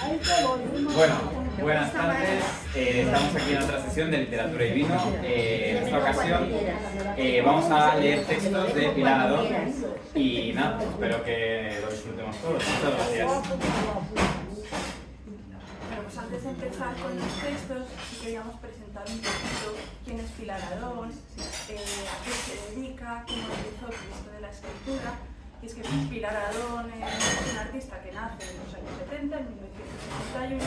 Bueno, buenas tardes. Estamos aquí en otra sesión de literatura y vino. En esta ocasión vamos a leer textos de Pilar Adón y nada, espero que lo disfrutemos todos. Muchas gracias. Bueno, pues antes de empezar con los textos, sí queríamos presentar un poquito quién es Pilar Adón, a qué se dedica, cómo empezó con esto de la escritura. Y es que Pilar Adón es una artista que nace en los años 70, en 1971,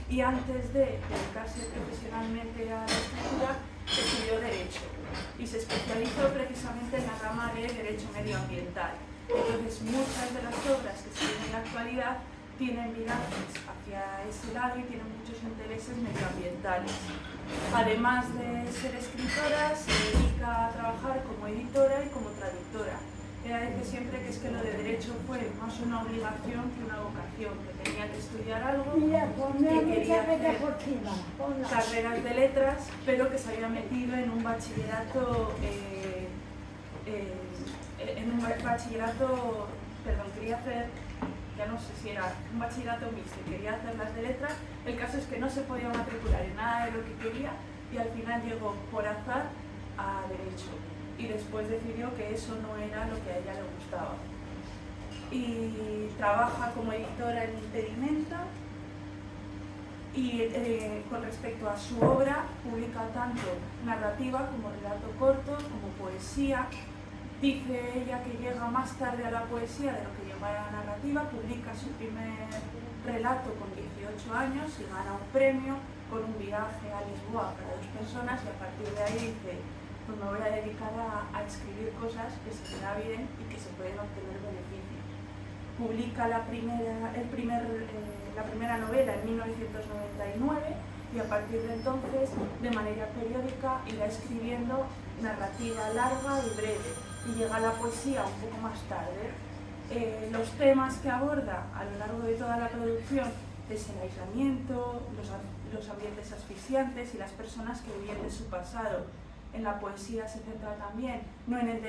y antes de dedicarse profesionalmente a la escritura, estudió Derecho y se especializó precisamente en la rama de Derecho Medioambiental. Entonces, muchas de las obras que se ven en la actualidad tienen virajes hacia ese lado y tienen muchos intereses medioambientales. Además de ser escritora, se dedica a trabajar como editora y como traductora. Ella dice siempre que es que lo de derecho fue más una obligación que una vocación, que tenía que estudiar algo, que quería hacer carreras de letras, pero que se había metido en un bachillerato, quería hacer, ya no sé si era un bachillerato mixto, quería hacer las de letras. El caso es que no se podía matricular en nada de lo que quería y al final llegó por azar a derecho. Y después decidió que eso no era lo que a ella le gustaba. Y trabaja como editora en Impedimenta y con respecto a su obra publica tanto narrativa como relato corto, como poesía. Dice ella que llega más tarde a la poesía de lo que llegó a la narrativa, publica su primer relato con 18 años y gana un premio con un viaje a Lisboa para 2 personas y a partir de ahí dice: pues me voy a dedicar a escribir cosas que se me da bien y que se pueden obtener beneficios. Publica la primera novela en 1999 y a partir de entonces, de manera periódica, irá escribiendo narrativa larga y breve y llega a la poesía un poco más tarde. Los temas que aborda a lo largo de toda la producción es el aislamiento, los ambientes asfixiantes y las personas que viven de su pasado. En la poesía se centra también no en el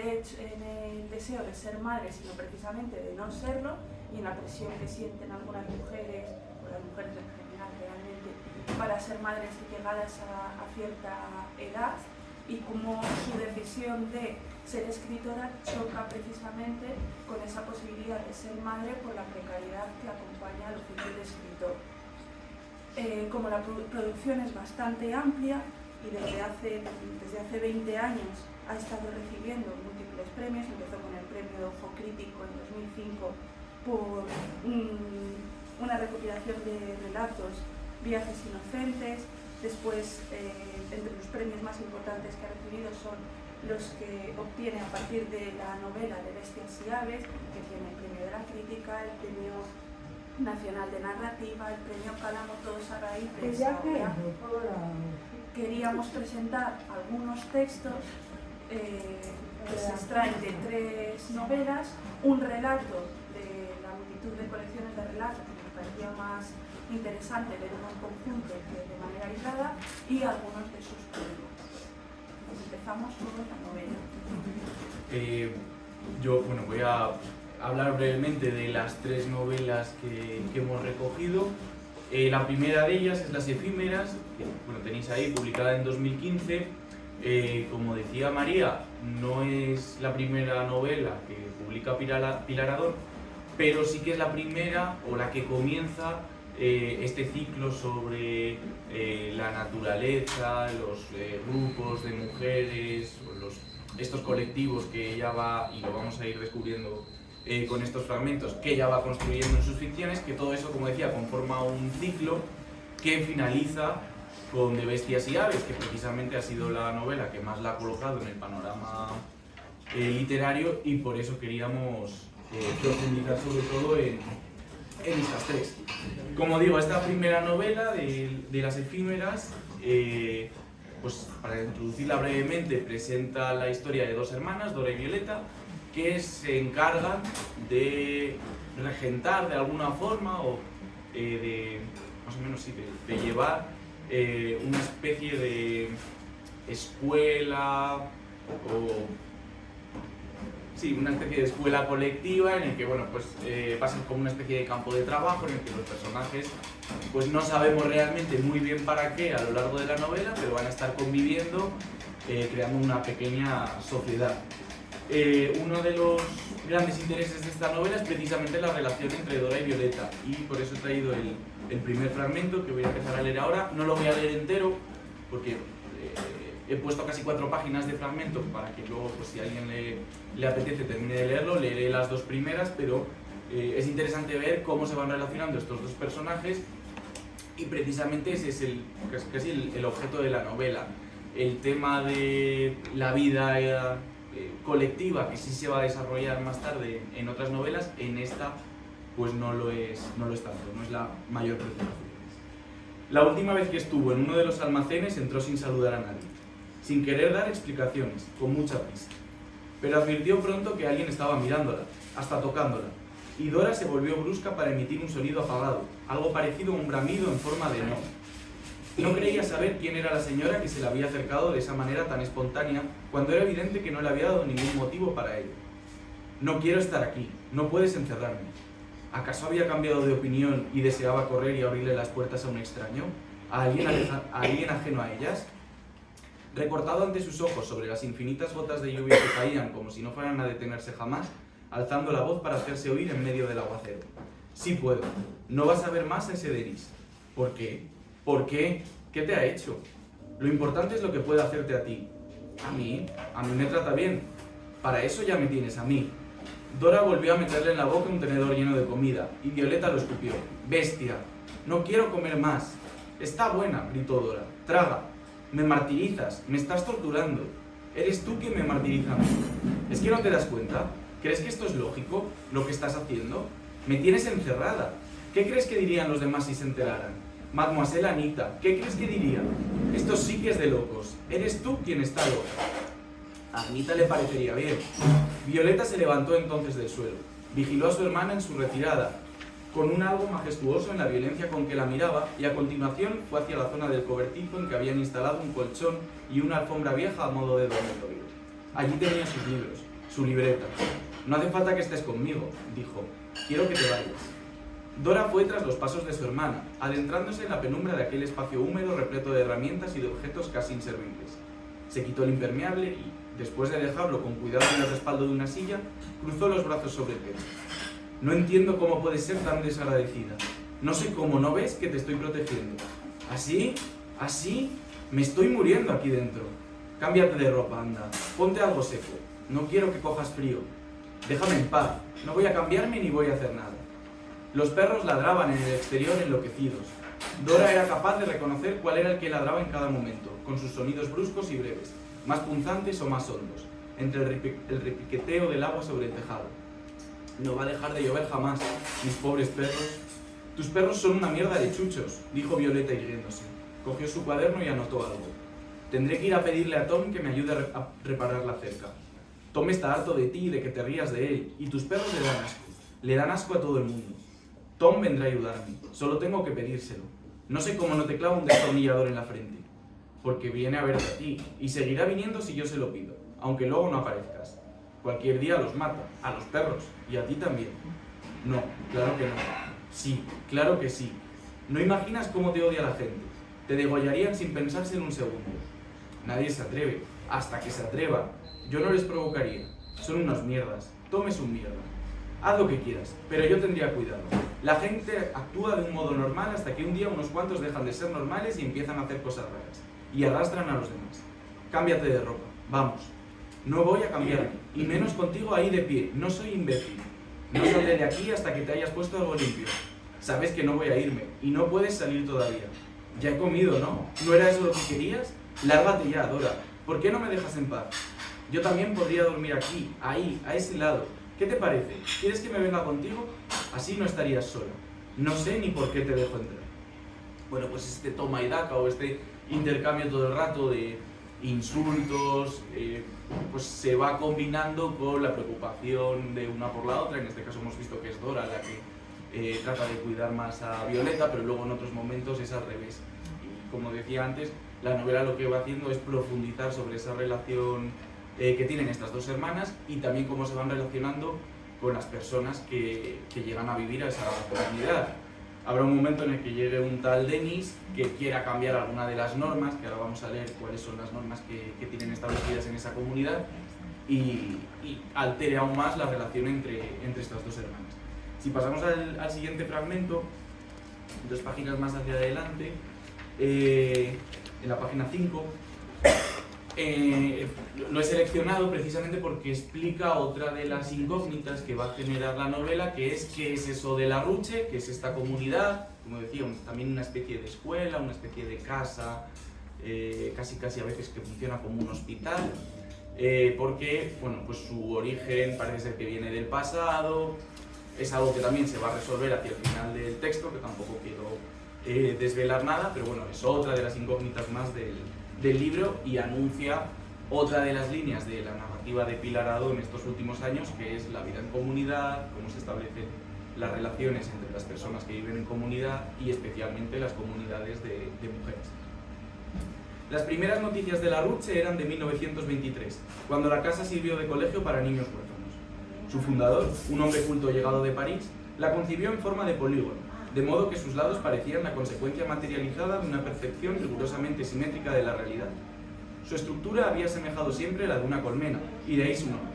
deseo de ser madre, sino precisamente de no serlo, y en la presión que sienten algunas mujeres, o las mujeres en general realmente, para ser madres llegadas a cierta edad, y cómo su decisión de ser escritora choca precisamente con esa posibilidad de ser madre por la precariedad que acompaña al oficio de escritor. Como la producción es bastante amplia, y desde hace 20 años ha estado recibiendo múltiples premios. Empezó con el premio Ojo Crítico en 2005 por una recopilación de relatos, Viajes Inocentes. Después, entre los premios más importantes que ha recibido son los que obtiene a partir de la novela de Bestias y Aves, que tiene el premio de la crítica, el premio nacional de narrativa, el premio Cálamo, todos a raíz de esa obra. Queríamos presentar algunos textos que se extraen de 3 novelas, un relato de la multitud de colecciones de relatos que nos parecía más interesante leerlo en conjunto que de manera aislada, y algunos de sus poemas. Pues empezamos con la novela. Yo voy a hablar brevemente de las 3 novelas que hemos recogido. La primera de ellas es Las Efímeras, que tenéis ahí, publicada en 2015. Como decía María, no es la primera novela que publica Pilar Adón, pero sí que es la primera o la que comienza este ciclo sobre la naturaleza, los grupos de mujeres, estos colectivos que ella va, y lo vamos a ir descubriendo con estos fragmentos, que ella va construyendo en sus ficciones, que todo eso, como decía, conforma un ciclo que finaliza con De Bestias y Aves, que precisamente ha sido la novela que más la ha colocado en el panorama literario, y por eso queríamos profundizar sobre todo en estas 3. Como digo, esta primera novela de Las Efímeras, pues para introducirla brevemente, presenta la historia de 2 hermanas, Dora y Violeta, que se encargan de regentar de alguna forma o de llevar una especie de escuela o sí, una especie de escuela colectiva en el que, bueno, pues va a ser como una especie de campo de trabajo en el que los personajes, pues no sabemos realmente muy bien para qué a lo largo de la novela, pero van a estar conviviendo, creando una pequeña sociedad. Uno de los grandes intereses de esta novela es precisamente la relación entre Dora y Violeta, y por eso he traído el primer fragmento que voy a empezar a leer ahora. No lo voy a leer entero porque he puesto casi 4 páginas de fragmentos para que luego, pues, si a alguien le apetece, termine de leerlo. Leeré las 2 primeras, pero es interesante ver cómo se van relacionando estos 2 personajes, y precisamente ese es casi el objeto de la novela. El tema de la vida colectiva, que sí se va a desarrollar más tarde en otras novelas, en esta pues no lo es tanto, no es la mayor preocupación. La última vez que estuvo en uno de los almacenes entró sin saludar a nadie, sin querer dar explicaciones, con mucha prisa. Pero advirtió pronto que alguien estaba mirándola, hasta tocándola, y Dora se volvió brusca para emitir un sonido apagado, algo parecido a un bramido en forma de no. No creía saber quién era la señora que se le había acercado de esa manera tan espontánea, cuando era evidente que no le había dado ningún motivo para ello. No quiero estar aquí, no puedes encerrarme. ¿Acaso había cambiado de opinión y deseaba correr y abrirle las puertas a un extraño? ¿A alguien ajeno a ellas? Recortado ante sus ojos sobre las infinitas gotas de lluvia que caían como si no fueran a detenerse jamás, alzando la voz para hacerse oír en medio del aguacero. Sí puedo. No vas a ver más a ese Denis. ¿Por qué? ¿Por qué? ¿Qué te ha hecho? Lo importante es lo que puede hacerte a ti. ¿A mí? A mí me trata bien. Para eso ya me tienes a mí. Dora volvió a meterle en la boca un tenedor lleno de comida, y Violeta lo escupió. ¡Bestia! No quiero comer más. Está buena, gritó Dora. Traga. Me martirizas, me estás torturando. Eres tú quien me martiriza a mí. ¿Es que no te das cuenta? ¿Crees que esto es lógico, lo que estás haciendo? Me tienes encerrada. ¿Qué crees que dirían los demás si se enteraran? Mademoiselle Anita, ¿qué crees que diría? Esto sí que es de locos. Eres tú quien está loca. A Anita le parecería bien. Violeta se levantó entonces del suelo. Vigiló a su hermana en su retirada, con un algo majestuoso en la violencia con que la miraba, y a continuación fue hacia la zona del cobertizo en que habían instalado un colchón y una alfombra vieja a modo de dormitorio. Allí tenía sus libros, su libreta. No hace falta que estés conmigo, dijo. Quiero que te vayas. Dora fue tras los pasos de su hermana, adentrándose en la penumbra de aquel espacio húmedo repleto de herramientas y de objetos casi inservibles. Se quitó el impermeable y, después de dejarlo con cuidado en el respaldo de una silla, cruzó los brazos sobre el pecho. No entiendo cómo puedes ser tan desagradecida. No sé cómo no ves que te estoy protegiendo. ¿Así? ¿Así? Me estoy muriendo aquí dentro. Cámbiate de ropa, anda. Ponte algo seco. No quiero que cojas frío. Déjame en paz. No voy a cambiarme ni voy a hacer nada. Los perros ladraban en el exterior enloquecidos. Dora era capaz de reconocer cuál era el que ladraba en cada momento, con sus sonidos bruscos y breves, más punzantes o más hondos, entre el repiqueteo del agua sobre el tejado. No va a dejar de llover jamás, mis pobres perros. Tus perros son una mierda de chuchos, dijo Violeta irguiéndose. Cogió su cuaderno y anotó algo. Tendré que ir a pedirle a Tom que me ayude a reparar la cerca. Tom está harto de ti y de que te rías de él, y tus perros le dan asco. Le dan asco a todo el mundo. Tom vendrá a ayudarme, solo tengo que pedírselo. No sé cómo no te clava un destornillador en la frente, porque viene a verte a ti, y seguirá viniendo si yo se lo pido, aunque luego no aparezcas. Cualquier día los mata, a los perros, y a ti también. No, claro que no. Sí, claro que sí. No imaginas cómo te odia la gente. Te degollarían sin pensarse en un segundo. Nadie se atreve, hasta que se atreva. Yo no les provocaría. Son unas mierdas. Tom es un mierda. Haz lo que quieras, pero yo tendría cuidado. La gente actúa de un modo normal hasta que un día unos cuantos dejan de ser normales y empiezan a hacer cosas raras. Y arrastran a los demás. Cámbiate de ropa, vamos. No voy a cambiarme, y menos contigo ahí de pie. No soy imbécil. No saldré de aquí hasta que te hayas puesto algo limpio. Sabes que no voy a irme, y no puedes salir todavía. Ya he comido, ¿no? ¿No era eso lo que querías? Lárgate ya, Dora. ¿Por qué no me dejas en paz? Yo también podría dormir aquí, ahí, a ese lado. ¿Qué te parece? ¿Quieres que me venga contigo? Así no estarías sola. No sé ni por qué te dejo entrar. Bueno, pues este toma y daca o este intercambio todo el rato de insultos, pues se va combinando con la preocupación de una por la otra. En este caso hemos visto que es Dora la que trata de cuidar más a Violeta, pero luego en otros momentos es al revés. Y como decía antes, la novela lo que va haciendo es profundizar sobre esa relación que tienen estas dos hermanas y también cómo se van relacionando con las personas que llegan a vivir a esa comunidad. Habrá un momento en el que llegue un tal Denis que quiera cambiar alguna de las normas, que ahora vamos a leer cuáles son las normas que tienen establecidas en esa comunidad, y altere aún más la relación entre estas dos hermanas. Si pasamos al siguiente fragmento, 2 páginas más hacia adelante, en la página 5, lo he seleccionado precisamente porque explica otra de las incógnitas que va a generar la novela, que es qué es eso de la Ruche, qué es esta comunidad, como decía, también una especie de escuela, una especie de casa, casi a veces que funciona como un hospital, porque bueno, pues su origen parece ser que viene del pasado, es algo que también se va a resolver hacia el final del texto, que tampoco quiero desvelar nada, pero bueno, es otra de las incógnitas más del libro y anuncia otra de las líneas de la narrativa de Pilar Adó en estos últimos años, que es la vida en comunidad, cómo se establecen las relaciones entre las personas que viven en comunidad y especialmente las comunidades de mujeres. Las primeras noticias de la Ruche eran de 1923, cuando la casa sirvió de colegio para niños huérfanos. Su fundador, un hombre culto llegado de París, la concibió en forma de polígono, de modo que sus lados parecían la consecuencia materializada de una percepción rigurosamente simétrica de la realidad. Su estructura había asemejado siempre la de una colmena, y de ahí su nombre.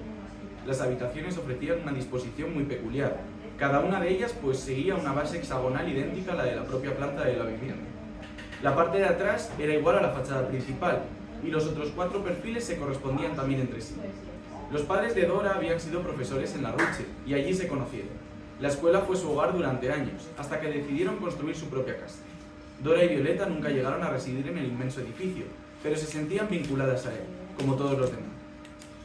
Las habitaciones ofrecían una disposición muy peculiar. Cada una de ellas pues seguía una base hexagonal idéntica a la de la propia planta de la vivienda. La parte de atrás era igual a la fachada principal, y los otros 4 perfiles se correspondían también entre sí. Los padres de Dora habían sido profesores en la Ruche, y allí se conocieron. La escuela fue su hogar durante años, hasta que decidieron construir su propia casa. Dora y Violeta nunca llegaron a residir en el inmenso edificio, pero se sentían vinculadas a él, como todos los demás.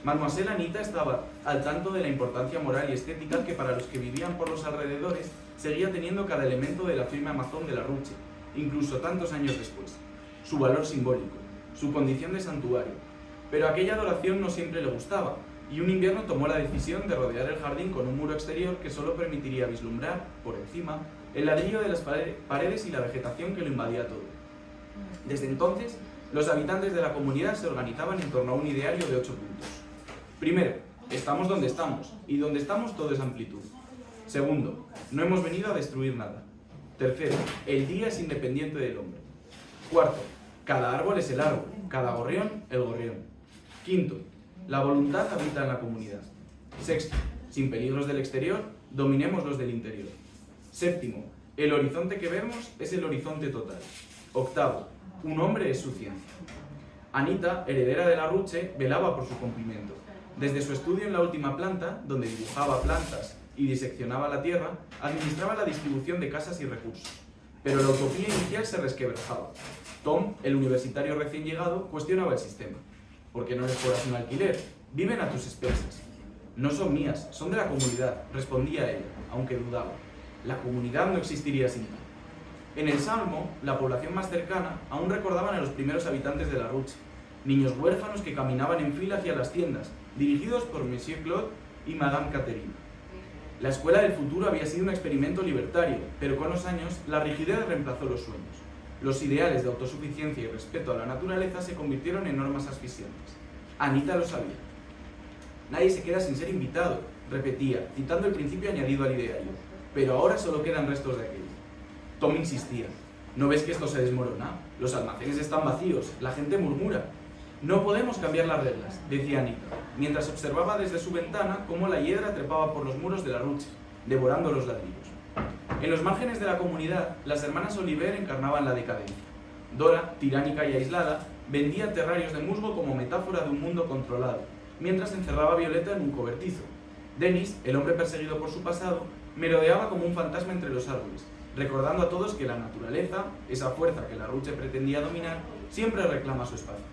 Mademoiselle Anita estaba al tanto de la importancia moral y estética que para los que vivían por los alrededores seguía teniendo cada elemento de la firme Amazon de la Ruche, incluso tantos años después. Su valor simbólico, su condición de santuario. Pero aquella adoración no siempre le gustaba, y un invierno tomó la decisión de rodear el jardín con un muro exterior que solo permitiría vislumbrar, por encima, el ladrillo de las paredes y la vegetación que lo invadía todo. Desde entonces, los habitantes de la comunidad se organizaban en torno a un ideario de 8 puntos. Primero, estamos donde estamos, y donde estamos todo es amplitud. Segundo, no hemos venido a destruir nada. Tercero, el día es independiente del hombre. Cuarto, cada árbol es el árbol, cada gorrión el gorrión. Quinto, la voluntad habita en la comunidad. Sexto, sin peligros del exterior, dominemos los del interior. Séptimo, el horizonte que vemos es el horizonte total. Octavo, un hombre es su ciencia. Anita, heredera de la Ruche, velaba por su cumplimiento. Desde su estudio en la última planta, donde dibujaba plantas y diseccionaba la tierra, administraba la distribución de casas y recursos. Pero la utopía inicial se resquebrajaba. Tom, el universitario recién llegado, cuestionaba el sistema. Porque no les cobras un alquiler, viven a tus expensas. No son mías, son de la comunidad, respondía ella, aunque dudaba. La comunidad no existiría sin ti. En el Salmo, la población más cercana aún recordaban a los primeros habitantes de la Ruche, niños huérfanos que caminaban en fila hacia las tiendas, dirigidos por Monsieur Claude y Madame Catherine. La escuela del futuro había sido un experimento libertario, pero con los años la rigidez reemplazó los sueños. Los ideales de autosuficiencia y respeto a la naturaleza se convirtieron en normas asfixiantes. Anita lo sabía. Nadie se queda sin ser invitado, repetía, citando el principio añadido al ideario. Pero ahora solo quedan restos de aquello. Tom insistía. ¿No ves que esto se desmorona? Los almacenes están vacíos, la gente murmura. No podemos cambiar las reglas, decía Anita, mientras observaba desde su ventana cómo la hiedra trepaba por los muros de la Ruche, devorando los ladrillos. En los márgenes de la comunidad, las hermanas Oliver encarnaban la decadencia. Dora, tiránica y aislada, vendía terrarios de musgo como metáfora de un mundo controlado, mientras encerraba a Violeta en un cobertizo. Denis, el hombre perseguido por su pasado, merodeaba como un fantasma entre los árboles, recordando a todos que la naturaleza, esa fuerza que la Ruche pretendía dominar, siempre reclama su espacio.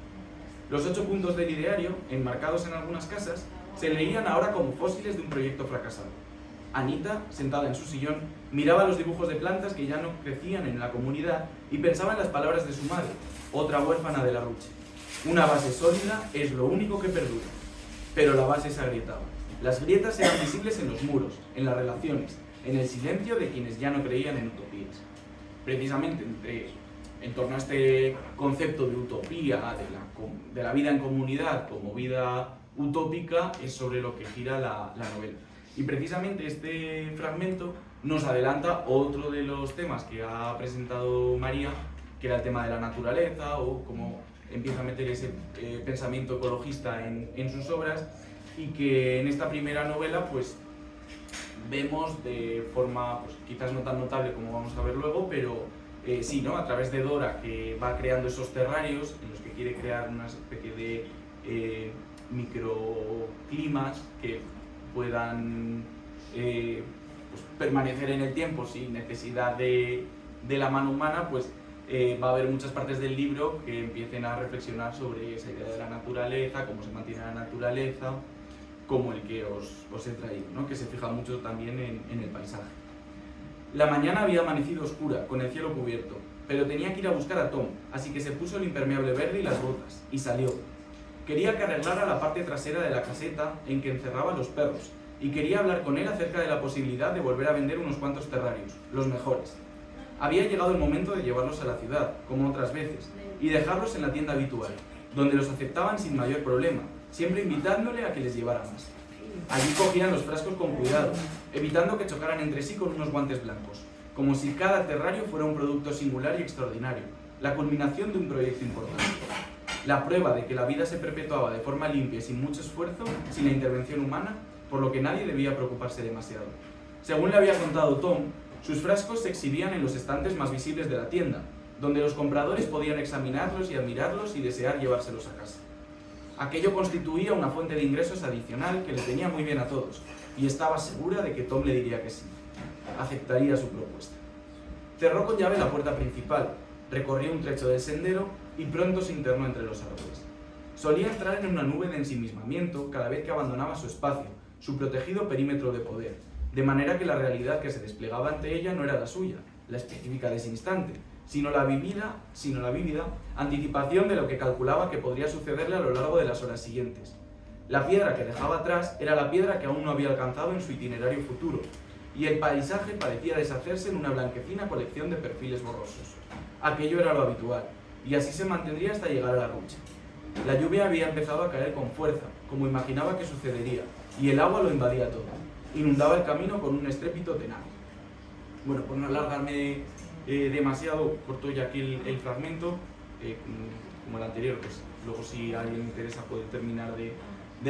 Los 8 puntos del ideario, enmarcados en algunas casas, se leían ahora como fósiles de un proyecto fracasado. Anita, sentada en su sillón, miraba los dibujos de plantas que ya no crecían en la comunidad y pensaba en las palabras de su madre, otra huérfana de la Ruche. Una base sólida es lo único que perdura. Pero la base se agrietaba. Las grietas eran visibles en los muros, en las relaciones, en el silencio de quienes ya no creían en utopías. Precisamente en torno a este concepto de utopía, de la vida en comunidad como vida utópica es sobre lo que gira la novela. Y precisamente este fragmento nos adelanta otro de los temas que ha presentado María, que era el tema de la naturaleza o cómo empieza a meter ese pensamiento ecologista en sus obras, y que en esta primera novela pues vemos de forma pues, quizás no tan notable como vamos a ver luego, pero sí, ¿no? A través de Dora, que va creando esos terrarios en los que quiere crear una especie de microclimas que puedan pues, permanecer en el tiempo sin necesidad de la mano humana, pues va a haber muchas partes del libro que empiecen a reflexionar sobre esa idea de la naturaleza, cómo se mantiene la naturaleza, como el que os he traído, ¿no? Que se fija mucho también en el paisaje. La mañana había amanecido oscura, con el cielo cubierto, pero tenía que ir a buscar a Tom, así que se puso el impermeable verde y las botas, y salió. Quería que arreglara la parte trasera de la caseta en que encerraba a los perros, y quería hablar con él acerca de la posibilidad de volver a vender unos cuantos terrarios, los mejores. Había llegado el momento de llevarlos a la ciudad, como otras veces, y dejarlos en la tienda habitual, donde los aceptaban sin mayor problema, siempre invitándole a que les llevara más. Allí cogían los frascos con cuidado, evitando que chocaran entre sí con unos guantes blancos, como si cada terrario fuera un producto singular y extraordinario, la culminación de un proyecto importante. La prueba de que la vida se perpetuaba de forma limpia y sin mucho esfuerzo, sin la intervención humana, por lo que nadie debía preocuparse demasiado. Según le había contado Tom, sus frascos se exhibían en los estantes más visibles de la tienda, donde los compradores podían examinarlos y admirarlos y desear llevárselos a casa. Aquello constituía una fuente de ingresos adicional que le venía muy bien a todos, y estaba segura de que Tom le diría que sí. Aceptaría su propuesta. Cerró con llave la puerta principal, recorrió un trecho del sendero y pronto se internó entre los árboles. Solía entrar en una nube de ensimismamiento cada vez que abandonaba su espacio, su protegido perímetro de poder, de manera que la realidad que se desplegaba ante ella no era la suya, la específica de ese instante, sino la vívida anticipación de lo que calculaba que podría sucederle a lo largo de las horas siguientes. La piedra que dejaba atrás era la piedra que aún no había alcanzado en su itinerario futuro, y el paisaje parecía deshacerse en una blanquecina colección de perfiles borrosos. Aquello era lo habitual, y así se mantendría hasta llegar a la rucha. La lluvia había empezado a caer con fuerza, como imaginaba que sucedería, y el agua lo invadía todo. Inundaba el camino con un estrépito tenaz. Bueno, por no alargarme demasiado, corto ya aquí el fragmento, como el anterior, pues luego si a alguien le interesa puede terminar de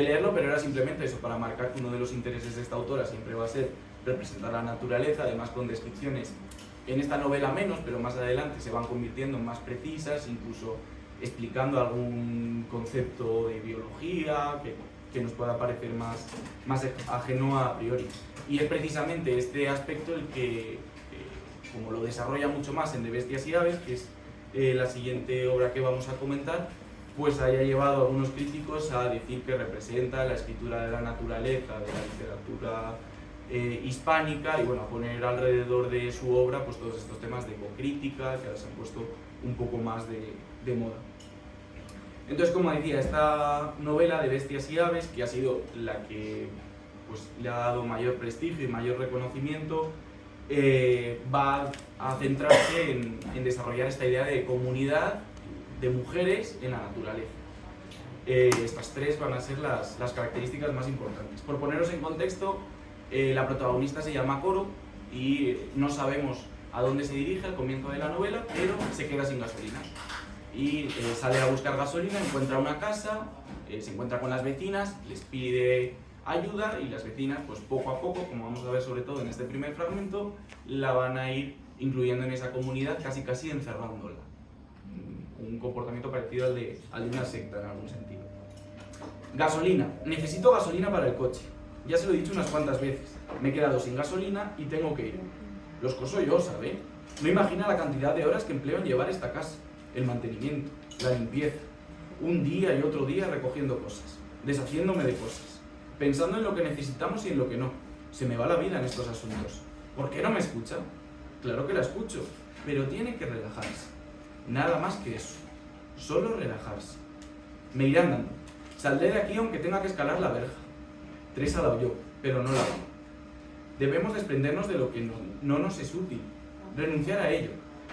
leerlo, pero era simplemente eso, para marcar que uno de los intereses de esta autora siempre va a ser representar la naturaleza, además con descripciones en esta novela menos, pero más adelante se van convirtiendo en más precisas, incluso explicando algún concepto de biología que nos pueda parecer más ajeno a priori. Y es precisamente este aspecto el que, como lo desarrolla mucho más en De Bestias y Aves, que es la siguiente obra que vamos a comentar, pues haya llevado a algunos críticos a decir que representa la escritura de la naturaleza, de la literatura hispánica, y bueno, a poner alrededor de su obra pues todos estos temas de ecocrítica que ahora se han puesto un poco más de moda. Entonces, como decía, esta novela De Bestias y Aves, que ha sido la que pues, le ha dado mayor prestigio y mayor reconocimiento, va a centrarse en desarrollar esta idea de comunidad de mujeres en la naturaleza. Estas tres van a ser las características más importantes. Por poneros en contexto, la protagonista se llama Coro y no sabemos a dónde se dirige al comienzo de la novela, pero se queda sin gasolina. Y sale a buscar gasolina, encuentra una casa, se encuentra con las vecinas, les pide ayuda y las vecinas, pues poco a poco, como vamos a ver sobre todo en este primer fragmento, la van a ir incluyendo en esa comunidad, casi encerrándola. Un comportamiento parecido al de una secta en algún sentido. Gasolina. Necesito gasolina para el coche. Ya se lo he dicho unas cuantas veces. Me he quedado sin gasolina y tengo que ir. Los coso yo, ¿sabe? No imagina la cantidad de horas que empleo en llevar esta casa. El mantenimiento, la limpieza. Un día y otro día recogiendo cosas. Deshaciéndome de cosas. Pensando en lo que necesitamos y en lo que no. Se me va la vida en estos asuntos. ¿Por qué no me escucha? Claro que la escucho, pero tiene que relajarse. Nada más que eso. Solo relajarse. Me iré andando. Saldré de aquí aunque tenga que escalar la verja. Teresa la oyó, pero no la oyó. Debemos desprendernos de lo que no nos es útil. Renunciar a ello.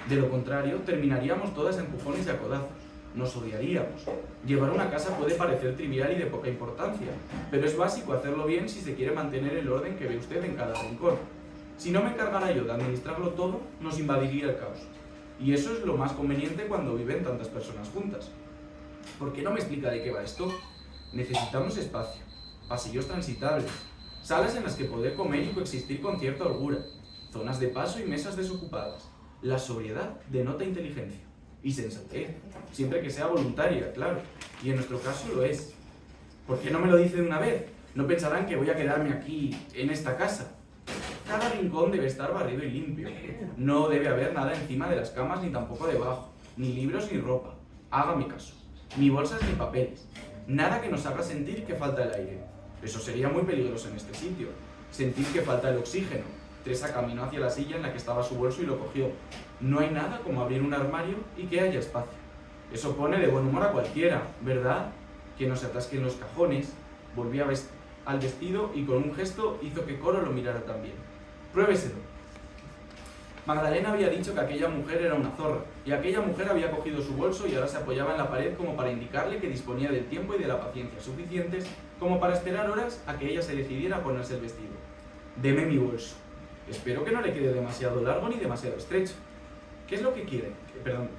De lo contrario, terminaríamos todas a empujones y a codazos. nos odiaríamos. Llevar una casa puede parecer trivial y de poca importancia, pero es básico hacerlo bien si se quiere mantener el orden que ve usted en cada rincón. Si no me encargara yo de administrarlo todo, nos invadiría el caos. Y eso es lo más conveniente cuando viven tantas personas juntas. ¿Por qué no me explica de qué va esto? Necesitamos espacio, pasillos transitables, salas en las que poder comer y coexistir con cierta holgura, zonas de paso y mesas desocupadas. La sobriedad denota inteligencia y sensatez, siempre que sea voluntaria, claro, y en nuestro caso lo es. ¿Por qué no me lo dice de una vez? No pensarán que voy a quedarme aquí, en esta casa. Cada rincón debe estar barrido y limpio. No debe haber nada encima de las camas ni tampoco debajo, ni libros ni ropa. Hágame caso. Ni bolsas ni papeles. Nada que nos haga sentir que falta el aire. Eso sería muy peligroso en este sitio. Sentir que falta el oxígeno. Teresa caminó hacia la silla en la que estaba su bolso y lo cogió. No hay nada como abrir un armario y que haya espacio. Eso pone de buen humor a cualquiera, ¿verdad? Que no se atasquen los cajones. Volvió al vestido y con un gesto hizo que Coro lo mirara también. Pruébeselo. Magdalena había dicho que aquella mujer era una zorra, y aquella mujer había cogido su bolso y ahora se apoyaba en la pared como para indicarle que disponía del tiempo y de la paciencia suficientes como para esperar horas a que ella se decidiera a ponerse el vestido. Deme mi bolso. Espero que no le quede demasiado largo ni demasiado estrecho. ¿Qué es lo que quieren?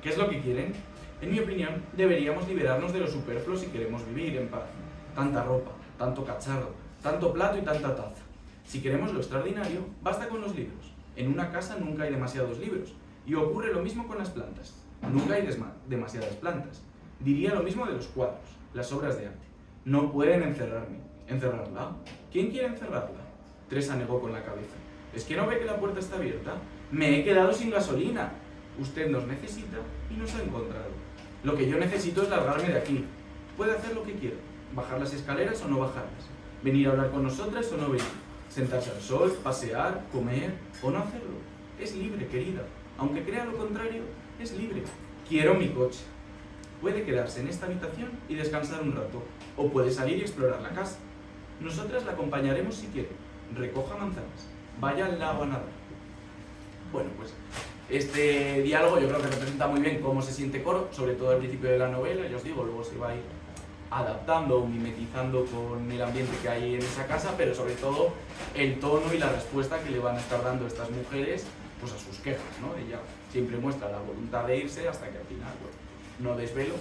¿Qué es lo que quieren? En mi opinión, deberíamos liberarnos de lo superfluo si queremos vivir en paz. Tanta ropa, tanto cacharro, tanto plato y tanta taza. Si queremos lo extraordinario, basta con los libros. En una casa nunca hay demasiados libros, y ocurre lo mismo con las plantas. Nunca hay demasiadas plantas. Diría lo mismo de los cuadros, las obras de arte. No pueden encerrarme. ¿Encerrarla? ¿Quién quiere encerrarla? Teresa negó con la cabeza. ¿Es que no ve que la puerta está abierta? Me he quedado sin gasolina. Usted nos necesita y nos ha encontrado. Lo que yo necesito es largarme de aquí. Puede hacer lo que quiera, bajar las escaleras o no bajarlas, venir a hablar con nosotras o no venir, sentarse al sol, pasear, comer o no hacerlo. Es libre, querida. Aunque crea lo contrario, es libre. Quiero mi coche. Puede quedarse en esta habitación y descansar un rato, o puede salir y explorar la casa. Nosotras la acompañaremos si quiere. Recoja manzanas, vaya al lago a nadar. Bueno, pues este diálogo yo creo que representa muy bien cómo se siente Coro, sobre todo al principio de la novela, ya os digo, luego se va a ir adaptando o mimetizando con el ambiente que hay en esa casa, pero sobre todo el tono y la respuesta que le van a estar dando estas mujeres pues a sus quejas, ¿no? Ella siempre muestra la voluntad de irse hasta que al final, bueno, no desvelo,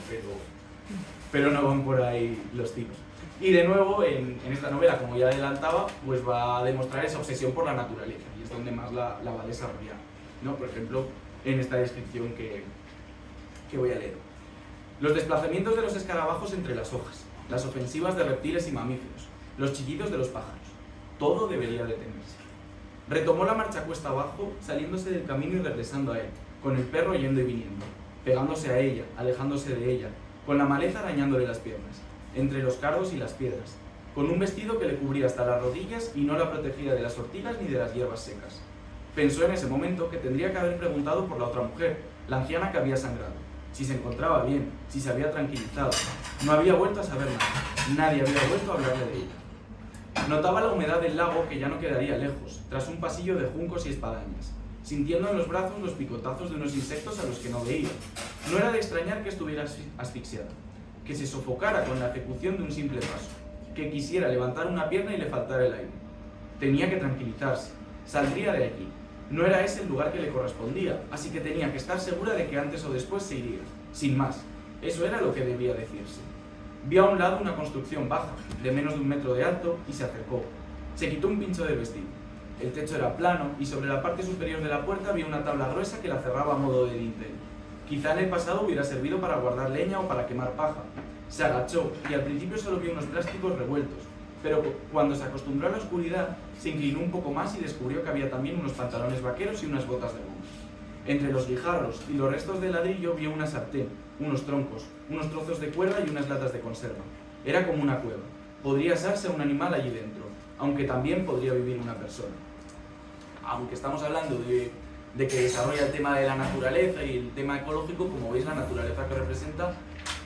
pero no van por ahí los tiros. Y de nuevo, en esta novela, como ya adelantaba, pues va a demostrar esa obsesión por la naturaleza, y es donde más la va a desarrollar, ¿no? Por ejemplo, en esta descripción que voy a leer. Los desplazamientos de los escarabajos entre las hojas, las ofensivas de reptiles y mamíferos, los chillidos de los pájaros, todo debería detenerse. Retomó la marcha cuesta abajo, saliéndose del camino y regresando a él, con el perro yendo y viniendo, pegándose a ella, alejándose de ella, con la maleza arañándole las piernas, entre los cardos y las piedras, con un vestido que le cubría hasta las rodillas y no la protegía de las ortigas ni de las hierbas secas. Pensó en ese momento que tendría que haber preguntado por la otra mujer, la anciana que había sangrado, si se encontraba bien, si se había tranquilizado. No había vuelto a saber nada, nadie había vuelto a hablarle de ella. Notaba la humedad del lago que ya no quedaría lejos, tras un pasillo de juncos y espadañas, sintiendo en los brazos los picotazos de unos insectos a los que no veía. No era de extrañar que estuviera asfixiada, que se sofocara con la ejecución de un simple paso, que quisiera levantar una pierna y le faltara el aire. Tenía que tranquilizarse, saldría de aquí. No era ese el lugar que le correspondía, así que tenía que estar segura de que antes o después se iría, sin más. Eso era lo que debía decirse. Vio a un lado una construcción baja, de menos de 1 metro de alto, y se acercó. Se quitó un pincho del vestido. El techo era plano y sobre la parte superior de la puerta había una tabla gruesa que la cerraba a modo de dintel. Quizá en el pasado hubiera servido para guardar leña o para quemar paja. Se agachó y al principio solo vio unos plásticos revueltos, pero cuando se acostumbró a la oscuridad, se inclinó un poco más y descubrió que había también unos pantalones vaqueros y unas botas de goma. Entre los guijarros y los restos de ladrillo vio una sartén, unos troncos, unos trozos de cuerda y unas latas de conserva. Era como una cueva. Podría asarse a un animal allí dentro, aunque también podría vivir una persona. Aunque estamos hablando de que desarrolla el tema de la naturaleza y el tema ecológico, como veis, la naturaleza que representa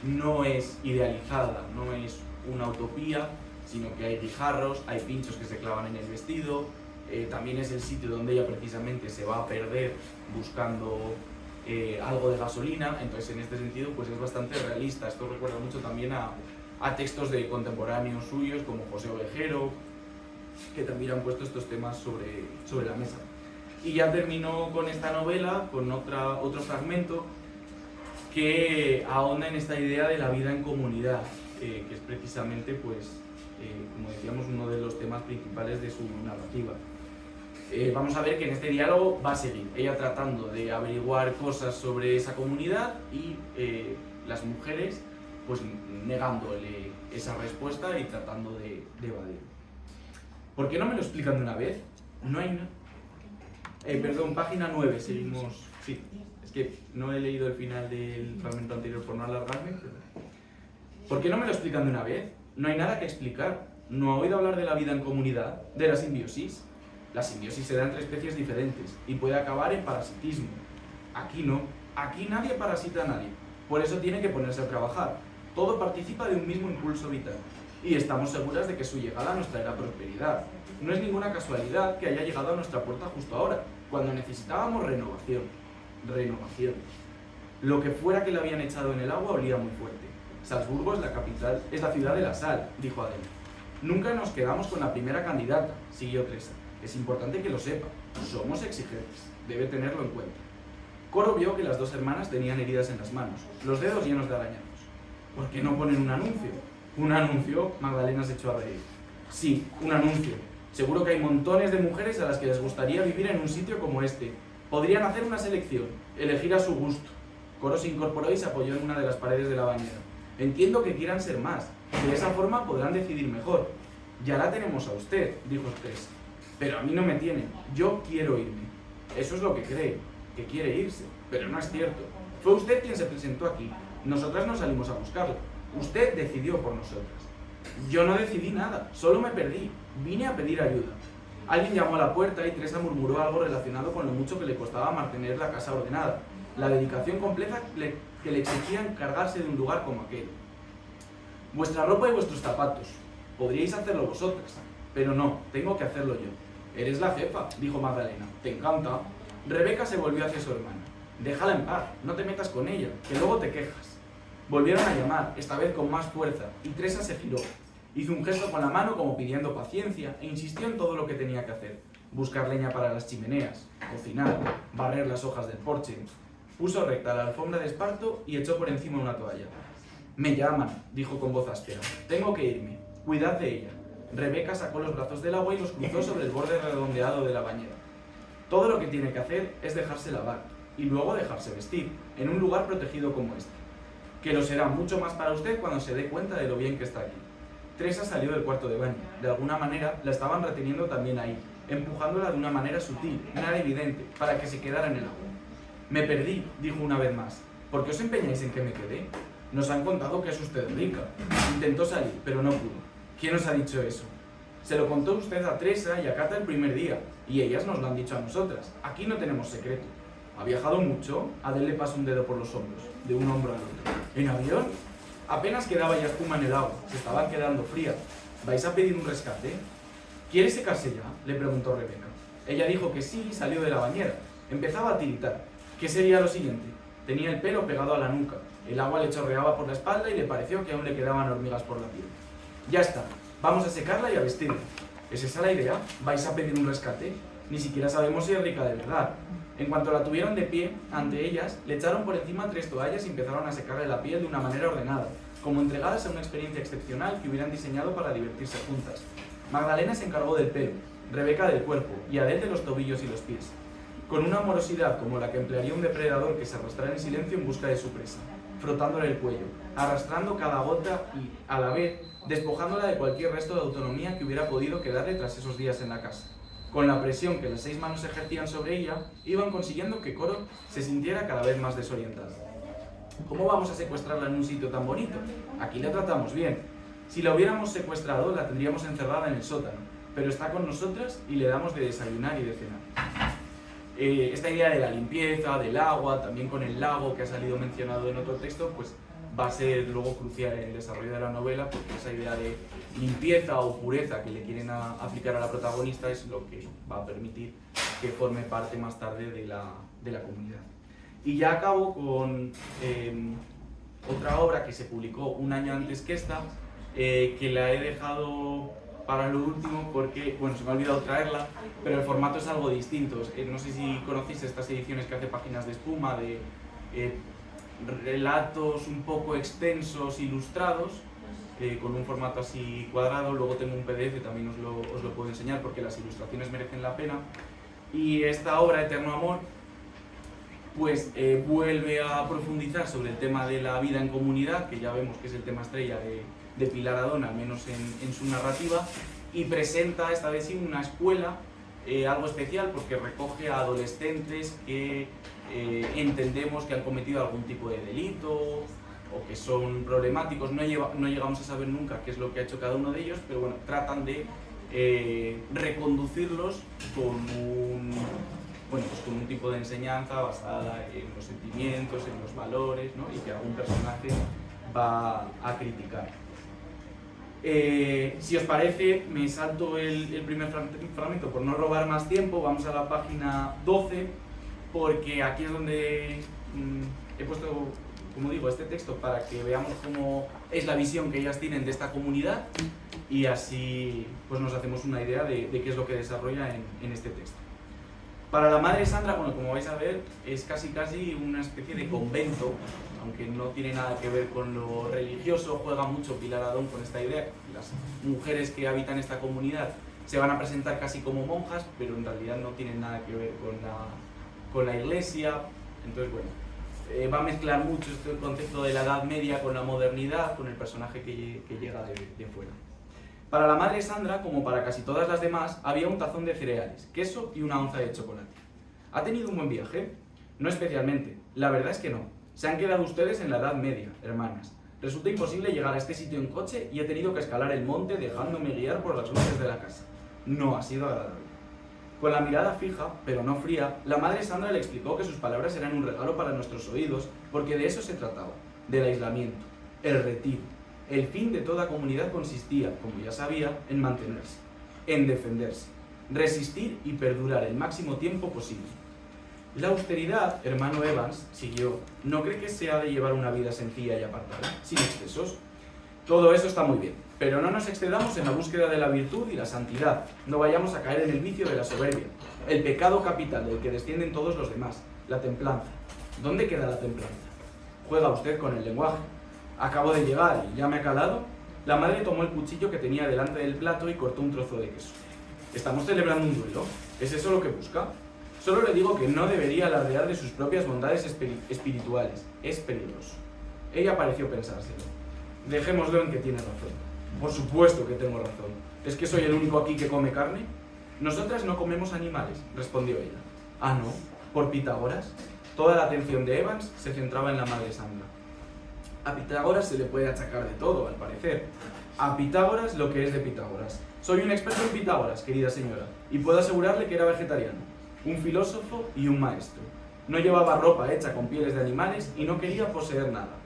no es idealizada, no es una utopía, sino que hay guijarros, hay pinchos que se clavan en el vestido, también es el sitio donde ella precisamente se va a perder buscando algo de gasolina, entonces en este sentido pues es bastante realista. Esto recuerda mucho también a textos de contemporáneos suyos como José Ovejero, que también han puesto estos temas sobre la mesa. Y ya terminó con esta novela, con otro fragmento que ahonda en esta idea de la vida en comunidad, que es precisamente, pues, como decíamos, uno de los temas principales de su narrativa. Vamos a ver que en este diálogo va a seguir ella tratando de averiguar cosas sobre esa comunidad y las mujeres pues negándole esa respuesta y tratando de evadir. ¿Por qué no me lo explican de una vez? No hay nada. Perdón, página 9, seguimos. Sí, es que no he leído el final del fragmento anterior por no alargarme. Pero... ¿Por qué no me lo explican de una vez? No hay nada que explicar. ¿No ha oído hablar de la vida en comunidad? ¿De la simbiosis? La simbiosis se da entre especies diferentes y puede acabar en parasitismo. Aquí no. Aquí nadie parasita a nadie. Por eso tiene que ponerse a trabajar. Todo participa de un mismo impulso vital. Y estamos seguras de que su llegada nos traerá prosperidad. No es ninguna casualidad que haya llegado a nuestra puerta justo ahora, cuando necesitábamos renovación. Renovación. Lo que fuera que le habían echado en el agua olía muy fuerte. Salzburgo es la capital, es la ciudad de la sal, dijo Adele. Nunca nos quedamos con la primera candidata, siguió Teresa. Es importante que lo sepa. Somos exigentes. Debe tenerlo en cuenta. Coro vio que las dos hermanas tenían heridas en las manos, los dedos llenos de arañazos. ¿Por qué no ponen un anuncio? ¿Un anuncio? Magdalena se echó a reír. Sí, un anuncio. Seguro que hay montones de mujeres a las que les gustaría vivir en un sitio como este. Podrían hacer una selección, elegir a su gusto. Coro se incorporó y se apoyó en una de las paredes de la bañera. Entiendo que quieran ser más. De esa forma podrán decidir mejor. Ya la tenemos a usted, dijo Teresa. Pero a mí no me tienen. Yo quiero irme. Eso es lo que cree, que quiere irse. Pero no es cierto. Fue usted quien se presentó aquí. Nosotras no salimos a buscarla. Usted decidió por nosotras. Yo no decidí nada, solo me perdí. Vine a pedir ayuda. Alguien llamó a la puerta y Teresa murmuró algo relacionado con lo mucho que le costaba mantener la casa ordenada, la dedicación completa que le exigía encargarse de un lugar como aquel. Vuestra ropa y vuestros zapatos. Podríais hacerlo vosotras, pero no, tengo que hacerlo yo. Eres la jefa, dijo Magdalena. ¿Te encanta? Rebeca se volvió hacia su hermana. Déjala en paz, no te metas con ella, que luego te quejas. Volvieron a llamar, esta vez con más fuerza, y Teresa se giró. Hizo un gesto con la mano como pidiendo paciencia e insistió en todo lo que tenía que hacer. Buscar leña para las chimeneas, cocinar, barrer las hojas del porche. Puso recta la alfombra de esparto y echó por encima una toalla. Me llaman, dijo con voz áspera. Tengo que irme. Cuidad de ella. Rebeca sacó los brazos del agua y los cruzó sobre el borde redondeado de la bañera. Todo lo que tiene que hacer es dejarse lavar y luego dejarse vestir, en un lugar protegido como este. Que lo será mucho más para usted cuando se dé cuenta de lo bien que está aquí. Teresa salió del cuarto de baño. De alguna manera la estaban reteniendo también ahí, empujándola de una manera sutil, nada evidente, para que se quedara en el agua. Me perdí, dijo una vez más. ¿Por qué os empeñáis en que me quedé? Nos han contado que es usted rica. Intentó salir, pero no pudo. ¿Quién os ha dicho eso? Se lo contó usted a Teresa y a Cata el primer día, y ellas nos lo han dicho a nosotras. Aquí no tenemos secreto. ¿Ha viajado mucho? Adele le pasó un dedo por los hombros, de un hombro al otro. ¿En avión? Apenas quedaba ya espuma en el agua, se estaban quedando frías. ¿Vais a pedir un rescate? ¿Quiere secarse ya?, le preguntó Rebeca. Ella dijo que sí y salió de la bañera. Empezaba a tiritar. ¿Qué sería lo siguiente? Tenía el pelo pegado a la nuca. El agua le chorreaba por la espalda y le pareció que aún le quedaban hormigas por la piel. Ya está, vamos a secarla y a vestirla. ¿Es esa la idea? ¿Vais a pedir un rescate? Ni siquiera sabemos si es rica de verdad. En cuanto la tuvieron de pie, ante ellas, le echaron por encima 3 toallas y empezaron a secarle la piel de una manera ordenada, como entregadas a una experiencia excepcional que hubieran diseñado para divertirse juntas. Magdalena se encargó del pelo, Rebeca del cuerpo y Adele de los tobillos y los pies, con una amorosidad como la que emplearía un depredador que se arrastrara en silencio en busca de su presa, frotándole el cuello, arrastrando cada gota y, a la vez, despojándola de cualquier resto de autonomía que hubiera podido quedarle tras esos días en la casa. Con la presión que las 6 manos ejercían sobre ella, iban consiguiendo que Coro se sintiera cada vez más desorientada. ¿Cómo vamos a secuestrarla en un sitio tan bonito? Aquí la tratamos bien. Si la hubiéramos secuestrado, la tendríamos encerrada en el sótano, pero está con nosotras y le damos de desayunar y de cenar. Esta idea de la limpieza, del agua, también con el lago que ha salido mencionado en otro texto, pues va a ser luego crucial en el desarrollo de la novela, porque esa idea de limpieza o pureza que le quieren aplicar a la protagonista es lo que va a permitir que forme parte más tarde de la comunidad. Y ya acabo con otra obra que se publicó un año antes que esta, que la he dejado para lo último porque, bueno, se me ha olvidado traerla, pero el formato es algo distinto. No sé si conocéis estas ediciones que hace Páginas de Espuma, de relatos un poco extensos, ilustrados, con un formato así cuadrado. Luego tengo un PDF, también os lo puedo enseñar porque las ilustraciones merecen la pena. Y esta obra, Eterno Amor, pues vuelve a profundizar sobre el tema de la vida en comunidad, que ya vemos que es el tema estrella de Pilar Adón, al menos en su narrativa, y presenta esta vez sí una escuela, algo especial porque recoge a adolescentes que entendemos que han cometido algún tipo de delito o que son problemáticos. No llegamos a saber nunca qué es lo que ha hecho cada uno de ellos, pero bueno, tratan de reconducirlos con un tipo de enseñanza basada en los sentimientos, en los valores, ¿no? Y que algún personaje va a criticar. Si os parece, me salto el primer fragmento por no robar más tiempo. Vamos a la página 12, porque aquí es donde he puesto, como digo, este texto para que veamos cómo es la visión que ellas tienen de esta comunidad y así pues nos hacemos una idea de qué es lo que desarrolla en este texto. Para la madre Sandra, bueno, como vais a ver, es casi una especie de convento, aunque no tiene nada que ver con lo religioso. Juega mucho Pilar Adón con esta idea. Las mujeres que habitan esta comunidad se van a presentar casi como monjas, pero en realidad no tienen nada que ver con la iglesia. Entonces, bueno, va a mezclar mucho este concepto de la Edad Media con la modernidad, con el personaje que llega de fuera. Para la madre Sandra, como para casi todas las demás, había un tazón de cereales, queso y una onza de chocolate. ¿Ha tenido un buen viaje? No especialmente. La verdad es que no. Se han quedado ustedes en la Edad Media, hermanas. Resulta imposible llegar a este sitio en coche y he tenido que escalar el monte dejándome guiar por las luces de la casa. No ha sido agradable. Con la mirada fija, pero no fría, la madre Sandra le explicó que sus palabras eran un regalo para nuestros oídos, porque de eso se trataba, del aislamiento, el retiro. El fin de toda comunidad consistía, como ya sabía, en mantenerse, en defenderse, resistir y perdurar el máximo tiempo posible. La austeridad, hermano Evans, siguió, ¿no cree que se ha de llevar una vida sencilla y apartada, sin excesos? Todo eso está muy bien, pero no nos excedamos en la búsqueda de la virtud y la santidad. No vayamos a caer en el vicio de la soberbia, el pecado capital del que descienden todos los demás, la templanza. ¿Dónde queda la templanza? Juega usted con el lenguaje. Acabo de llegar y ya me ha calado. La madre tomó el cuchillo que tenía delante del plato y cortó un trozo de queso. ¿Estamos celebrando un duelo? ¿Es eso lo que busca? Solo le digo que no debería alardear de sus propias bondades espirituales. Es peligroso. Ella pareció pensárselo. Dejémoslo en que tiene razón. Por supuesto que tengo razón. ¿Es que soy el único aquí que come carne? Nosotras no comemos animales, respondió ella. Ah, ¿no? ¿Por Pitágoras? Toda la atención de Evans se centraba en la madre Sandra. A Pitágoras se le puede achacar de todo, al parecer. A Pitágoras lo que es de Pitágoras. Soy un experto en Pitágoras, querida señora, y puedo asegurarle que era vegetariano, un filósofo y un maestro. No llevaba ropa hecha con pieles de animales y no quería poseer nada.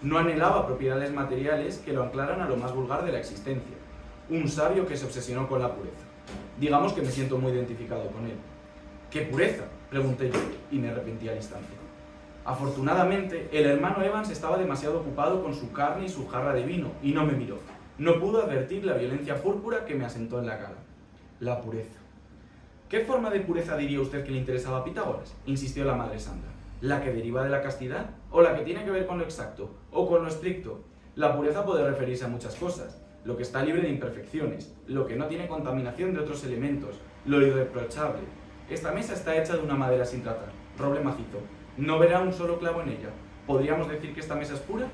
No anhelaba propiedades materiales que lo anclaran a lo más vulgar de la existencia. Un sabio que se obsesionó con la pureza. Digamos que me siento muy identificado con él. ¿Qué pureza?, pregunté yo, y me arrepentí al instante. Afortunadamente, el hermano Evans estaba demasiado ocupado con su carne y su jarra de vino, y no me miró. No pudo advertir la violencia púrpura que me asentó en la cara. La pureza. ¿Qué forma de pureza diría usted que le interesaba a Pitágoras?, insistió la madre Sandra. ¿La que deriva de la castidad? ¿O la que tiene que ver con lo exacto? ¿O con lo estricto? La pureza puede referirse a muchas cosas. Lo que está libre de imperfecciones, lo que no tiene contaminación de otros elementos, lo irreprochable. Esta mesa está hecha de una madera sin tratar, roble macizo. No verá un solo clavo en ella. ¿Podríamos decir que esta mesa es pura?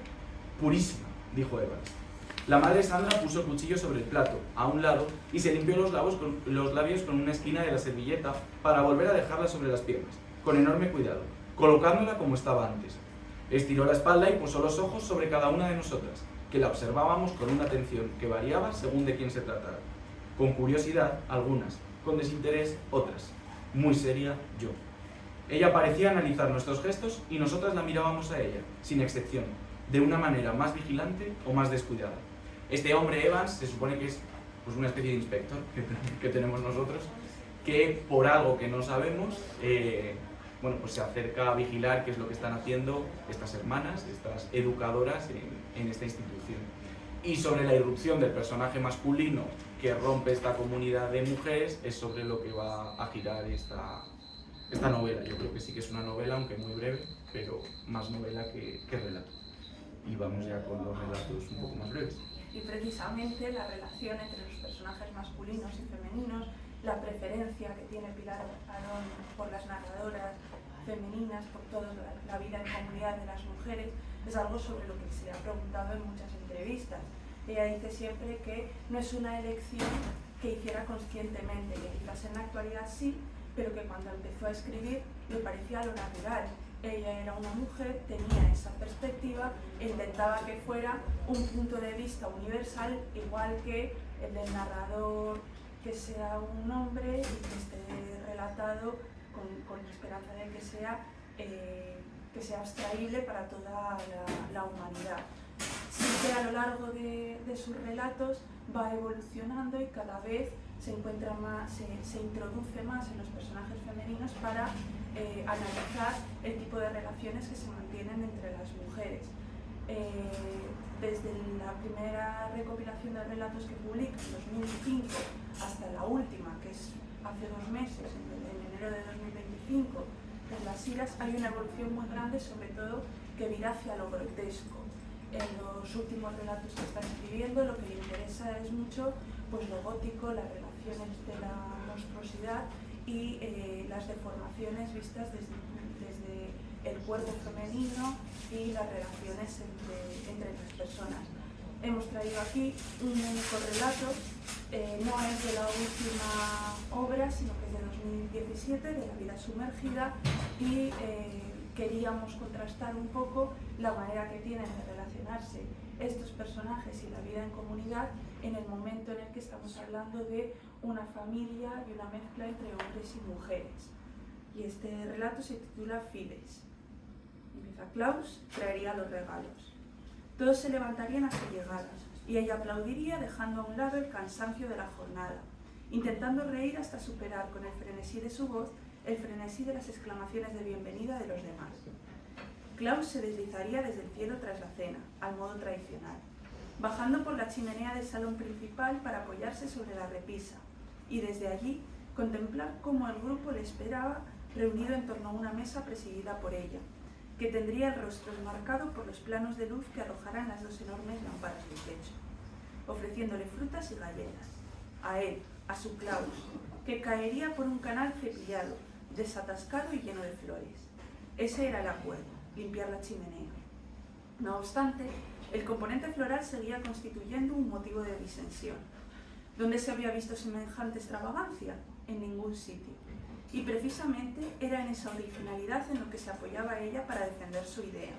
Purísima, dijo Evans. La madre Sandra puso el cuchillo sobre el plato, a un lado, y se limpió los labios con una esquina de la servilleta para volver a dejarla sobre las piernas, con enorme cuidado, colocándola como estaba antes. Estiró la espalda y posó los ojos sobre cada una de nosotras, que la observábamos con una atención que variaba según de quién se tratara. Con curiosidad, algunas, con desinterés, otras. Muy seria, yo. Ella parecía analizar nuestros gestos y nosotras la mirábamos a ella, sin excepción, de una manera más vigilante o más descuidada. Este hombre, Evans, se supone que es pues, una especie de inspector que tenemos nosotros, que por algo que no sabemos bueno, pues se acerca a vigilar qué es lo que están haciendo estas hermanas, estas educadoras en esta institución. Y sobre la irrupción del personaje masculino que rompe esta comunidad de mujeres es sobre lo que va a girar esta novela. Yo creo que sí que es una novela, aunque muy breve, pero más novela que relato. Y vamos ya con los relatos un poco más breves. Y precisamente la relación entre los personajes masculinos y femeninos, la preferencia que tiene Pilar Arón por las narradoras femeninas, por toda la vida en comunidad de las mujeres, es algo sobre lo que se ha preguntado en muchas entrevistas. Ella dice siempre que no es una elección que hiciera conscientemente, que quizás en la actualidad sí, pero que cuando empezó a escribir le parecía lo natural. Ella era una mujer, tenía esa perspectiva e intentaba que fuera un punto de vista universal, igual que el del narrador, que sea un hombre y que esté relatado con la esperanza de que sea extraíble para toda la humanidad. Sí que a lo largo de sus relatos va evolucionando y cada vez se introduce más en los personajes femeninos para analizar el tipo de relaciones que se mantienen entre las mujeres. Desde la primera recopilación de relatos que publica en 2005 hasta la última, que es hace 2 meses, en enero de 2025, en Las Iras, hay una evolución muy grande, sobre todo que vira hacia lo grotesco. En los últimos relatos que está escribiendo lo que le interesa es mucho pues, lo gótico, las relaciones de la monstruosidad y las deformaciones vistas desde el cuerpo femenino y las relaciones entre las personas. Hemos traído aquí un único relato, no es de la última obra, sino que es de 2017, de La vida sumergida, y queríamos contrastar un poco la manera que tienen de relacionarse estos personajes y la vida en comunidad en el momento en el que estamos hablando de una familia y una mezcla entre hombres y mujeres. Y este relato se titula Fides. Empieza: Klaus traería los regalos. Todos se levantarían a su llegada y ella aplaudiría dejando a un lado el cansancio de la jornada, intentando reír hasta superar con el frenesí de su voz el frenesí de las exclamaciones de bienvenida de los demás. Klaus se deslizaría desde el cielo tras la cena, al modo tradicional, bajando por la chimenea del salón principal para apoyarse sobre la repisa, y desde allí contemplar cómo el grupo le esperaba reunido en torno a una mesa presidida por ella, que tendría el rostro enmarcado por los planos de luz que arrojarán las 2 enormes lámparas del techo, ofreciéndole frutas y galletas, a él, a su Klaus, que caería por un canal cepillado, desatascado y lleno de flores. Ese era el acuerdo, limpiar la chimenea. No obstante, el componente floral seguía constituyendo un motivo de disensión. ¿Dónde se había visto semejante extravagancia? En ningún sitio. Y precisamente era en esa originalidad en lo que se apoyaba ella para defender su idea,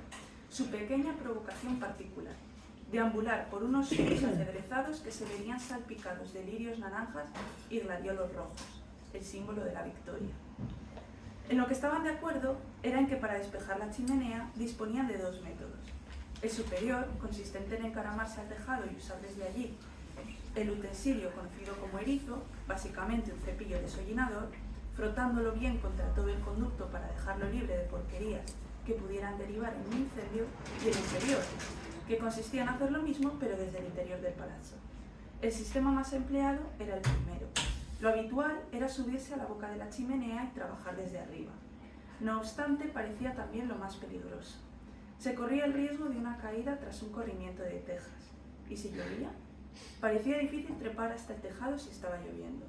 su pequeña provocación particular: deambular por unos suelos ajedrezados que se verían salpicados de lirios naranjas y gladiolos rojos, el símbolo de la victoria. En lo que estaban de acuerdo era en que para despejar la chimenea disponían de 2 métodos. El superior, consistente en encaramarse al tejado y usar desde allí el utensilio conocido como erizo, básicamente un cepillo desollinador, frotándolo bien contra todo el conducto para dejarlo libre de porquerías que pudieran derivar en un incendio, y el inferior, que consistía en hacer lo mismo pero desde el interior del palazzo. El sistema más empleado era el primero. Lo habitual era subirse a la boca de la chimenea y trabajar desde arriba. No obstante, parecía también lo más peligroso. Se corría el riesgo de una caída tras un corrimiento de tejas. ¿Y si llovía? Parecía difícil trepar hasta el tejado si estaba lloviendo.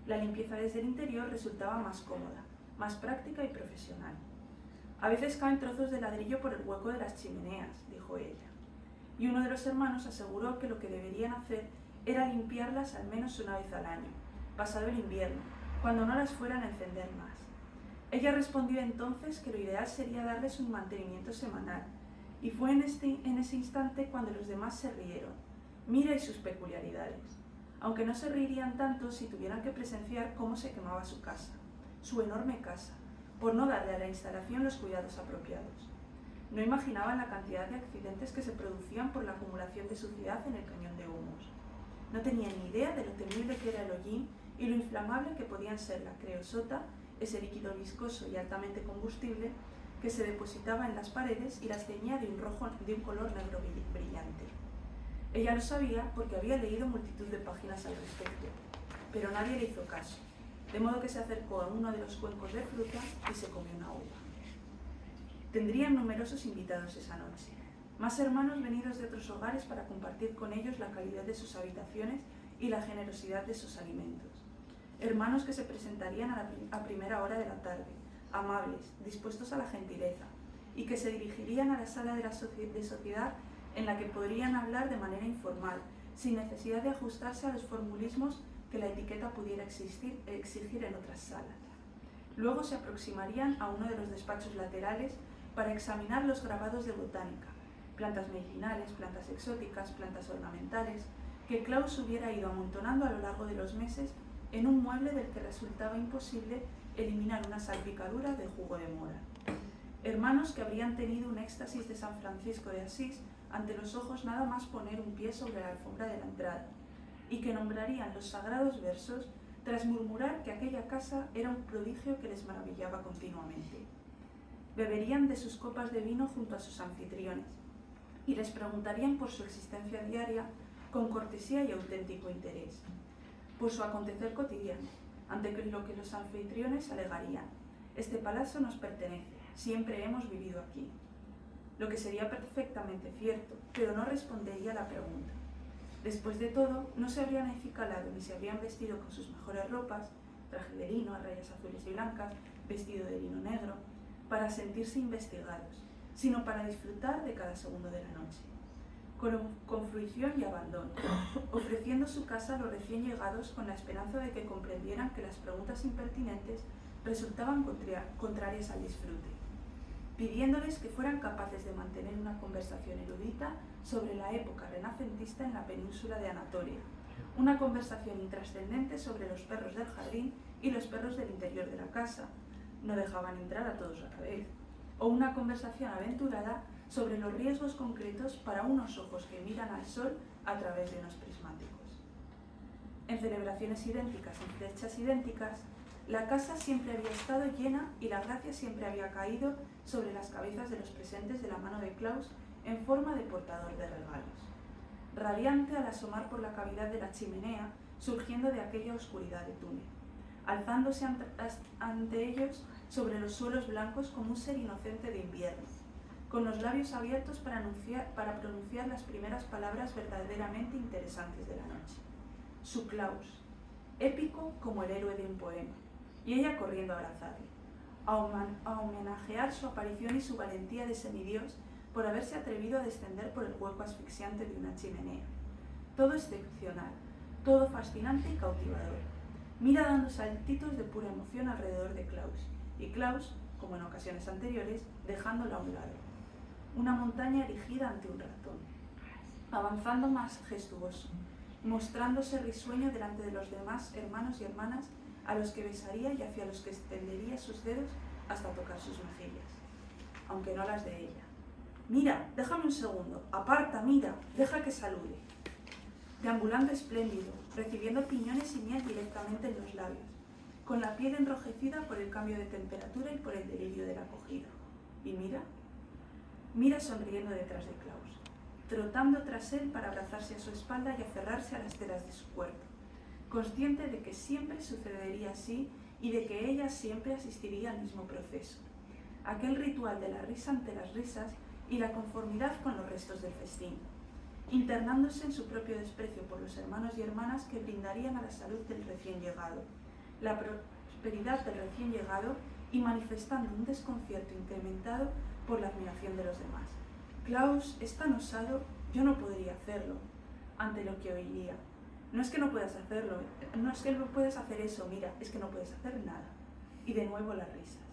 La limpieza desde el interior resultaba más cómoda, más práctica y profesional. A veces caen trozos de ladrillo por el hueco de las chimeneas, dijo ella. Y uno de los hermanos aseguró que lo que deberían hacer era limpiarlas al menos una vez al año, pasado el invierno, cuando no las fueran a encender más. Ella respondió entonces que lo ideal sería darles un mantenimiento semanal, y fue en ese instante cuando los demás se rieron. Mira y sus peculiaridades, aunque no se reirían tanto si tuvieran que presenciar cómo se quemaba su casa, su enorme casa, por no darle a la instalación los cuidados apropiados. No imaginaban la cantidad de accidentes que se producían por la acumulación de suciedad en el cañón de humos. No tenían ni idea de lo temible que era el hollín y lo inflamable que podían ser la creosota ese líquido viscoso y altamente combustible que se depositaba en las paredes y las teñía de un color negro brillante. Ella lo sabía porque había leído multitud de páginas al respecto, pero nadie le hizo caso, de modo que se acercó a uno de los cuencos de fruta y se comió una uva. Tendrían numerosos invitados esa noche, más hermanos venidos de otros hogares para compartir con ellos la calidad de sus habitaciones y la generosidad de sus alimentos. Hermanos que se presentarían a primera hora de la tarde, amables, dispuestos a la gentileza, y que se dirigirían a la sala de sociedad en la que podrían hablar de manera informal, sin necesidad de ajustarse a los formulismos que la etiqueta pudiera exigir en otras salas. Luego se aproximarían a uno de los despachos laterales para examinar los grabados de botánica, plantas medicinales, plantas exóticas, plantas ornamentales, que Klaus hubiera ido amontonando a lo largo de los meses en un mueble del que resultaba imposible eliminar una salpicadura de jugo de mora. Hermanos que habrían tenido un éxtasis de San Francisco de Asís ante los ojos nada más poner un pie sobre la alfombra de la entrada, y que nombrarían los sagrados versos tras murmurar que aquella casa era un prodigio que les maravillaba continuamente. Beberían de sus copas de vino junto a sus anfitriones, y les preguntarían por su existencia diaria con cortesía y auténtico interés, por su acontecer cotidiano, ante lo que los anfitriones alegarían: este palacio nos pertenece, siempre hemos vivido aquí. Lo que sería perfectamente cierto, pero no respondería a la pregunta. Después de todo, no se habrían acicalado ni se habrían vestido con sus mejores ropas, traje de lino a rayas azules y blancas, vestido de lino negro, para sentirse investigados, sino para disfrutar de cada segundo de la noche, con fruición y abandono, ofreciendo su casa a los recién llegados con la esperanza de que comprendieran que las preguntas impertinentes resultaban contrarias al disfrute, pidiéndoles que fueran capaces de mantener una conversación erudita sobre la época renacentista en la península de Anatolia, una conversación intrascendente sobre los perros del jardín y los perros del interior de la casa, no dejaban entrar a todos a la vez, o una conversación aventurada sobre los riesgos concretos para unos ojos que miran al sol a través de unos prismáticos. En celebraciones idénticas, en fechas idénticas, la casa siempre había estado llena y la gracia siempre había caído sobre las cabezas de los presentes de la mano de Klaus en forma de portador de regalos, radiante al asomar por la cavidad de la chimenea, surgiendo de aquella oscuridad de túnel, alzándose ante ellos sobre los suelos blancos como un ser inocente de invierno, con los labios abiertos para pronunciar las primeras palabras verdaderamente interesantes de la noche. Su Klaus, épico como el héroe de un poema, y ella corriendo a abrazarle, a homenajear su aparición y su valentía de semidios por haberse atrevido a descender por el hueco asfixiante de una chimenea. Todo excepcional, todo fascinante y cautivador. Mira dando saltitos de pura emoción alrededor de Klaus, y Klaus, como en ocasiones anteriores, dejándola a un lado. Una montaña erigida ante un ratón, avanzando más gestuoso, mostrándose risueño delante de los demás hermanos y hermanas a los que besaría y hacia los que extendería sus dedos hasta tocar sus mejillas, aunque no las de ella. Mira, déjame un segundo, aparta, mira, deja que salude. Deambulando espléndido, recibiendo piñones y miel directamente en los labios, con la piel enrojecida por el cambio de temperatura y por el delirio de la acogida. Y mira sonriendo detrás de Klaus, trotando tras él para abrazarse a su espalda y aferrarse a las telas de su cuerpo, consciente de que siempre sucedería así y de que ella siempre asistiría al mismo proceso, aquel ritual de la risa ante las risas y la conformidad con los restos del festín, internándose en su propio desprecio por los hermanos y hermanas que brindarían a la salud del recién llegado, la prosperidad del recién llegado y manifestando un desconcierto incrementado por la admiración de los demás. Klaus es tan osado, yo no podría hacerlo, ante lo que oiría. No es que no puedas hacerlo, no es que no puedes hacer eso, mira, es que no puedes hacer nada. Y de nuevo las risas.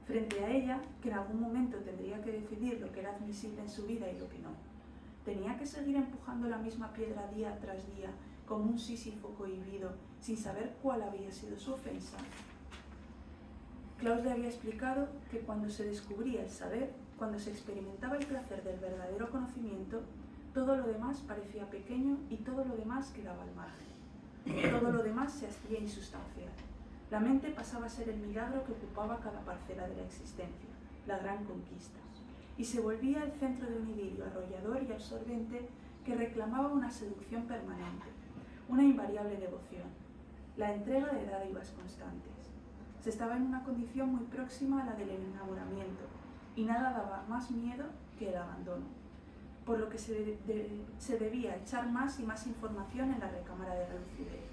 Frente a ella, que en algún momento tendría que decidir lo que era admisible en su vida y lo que no. Tenía que seguir empujando la misma piedra día tras día, como un Sísifo cohibido, sin saber cuál había sido su ofensa. Klaus le había explicado que cuando se descubría el saber, cuando se experimentaba el placer del verdadero conocimiento, todo lo demás parecía pequeño y todo lo demás quedaba al margen. Todo lo demás se hacía insustancial. La mente pasaba a ser el milagro que ocupaba cada parcela de la existencia, la gran conquista, y se volvía el centro de un idilio arrollador y absorbente que reclamaba una seducción permanente, una invariable devoción, la entrega de dádivas constantes. Se estaba en una condición muy próxima a la del enamoramiento, y nada daba más miedo que el abandono, por lo que se debía echar más y más información en la recámara de la lucidez,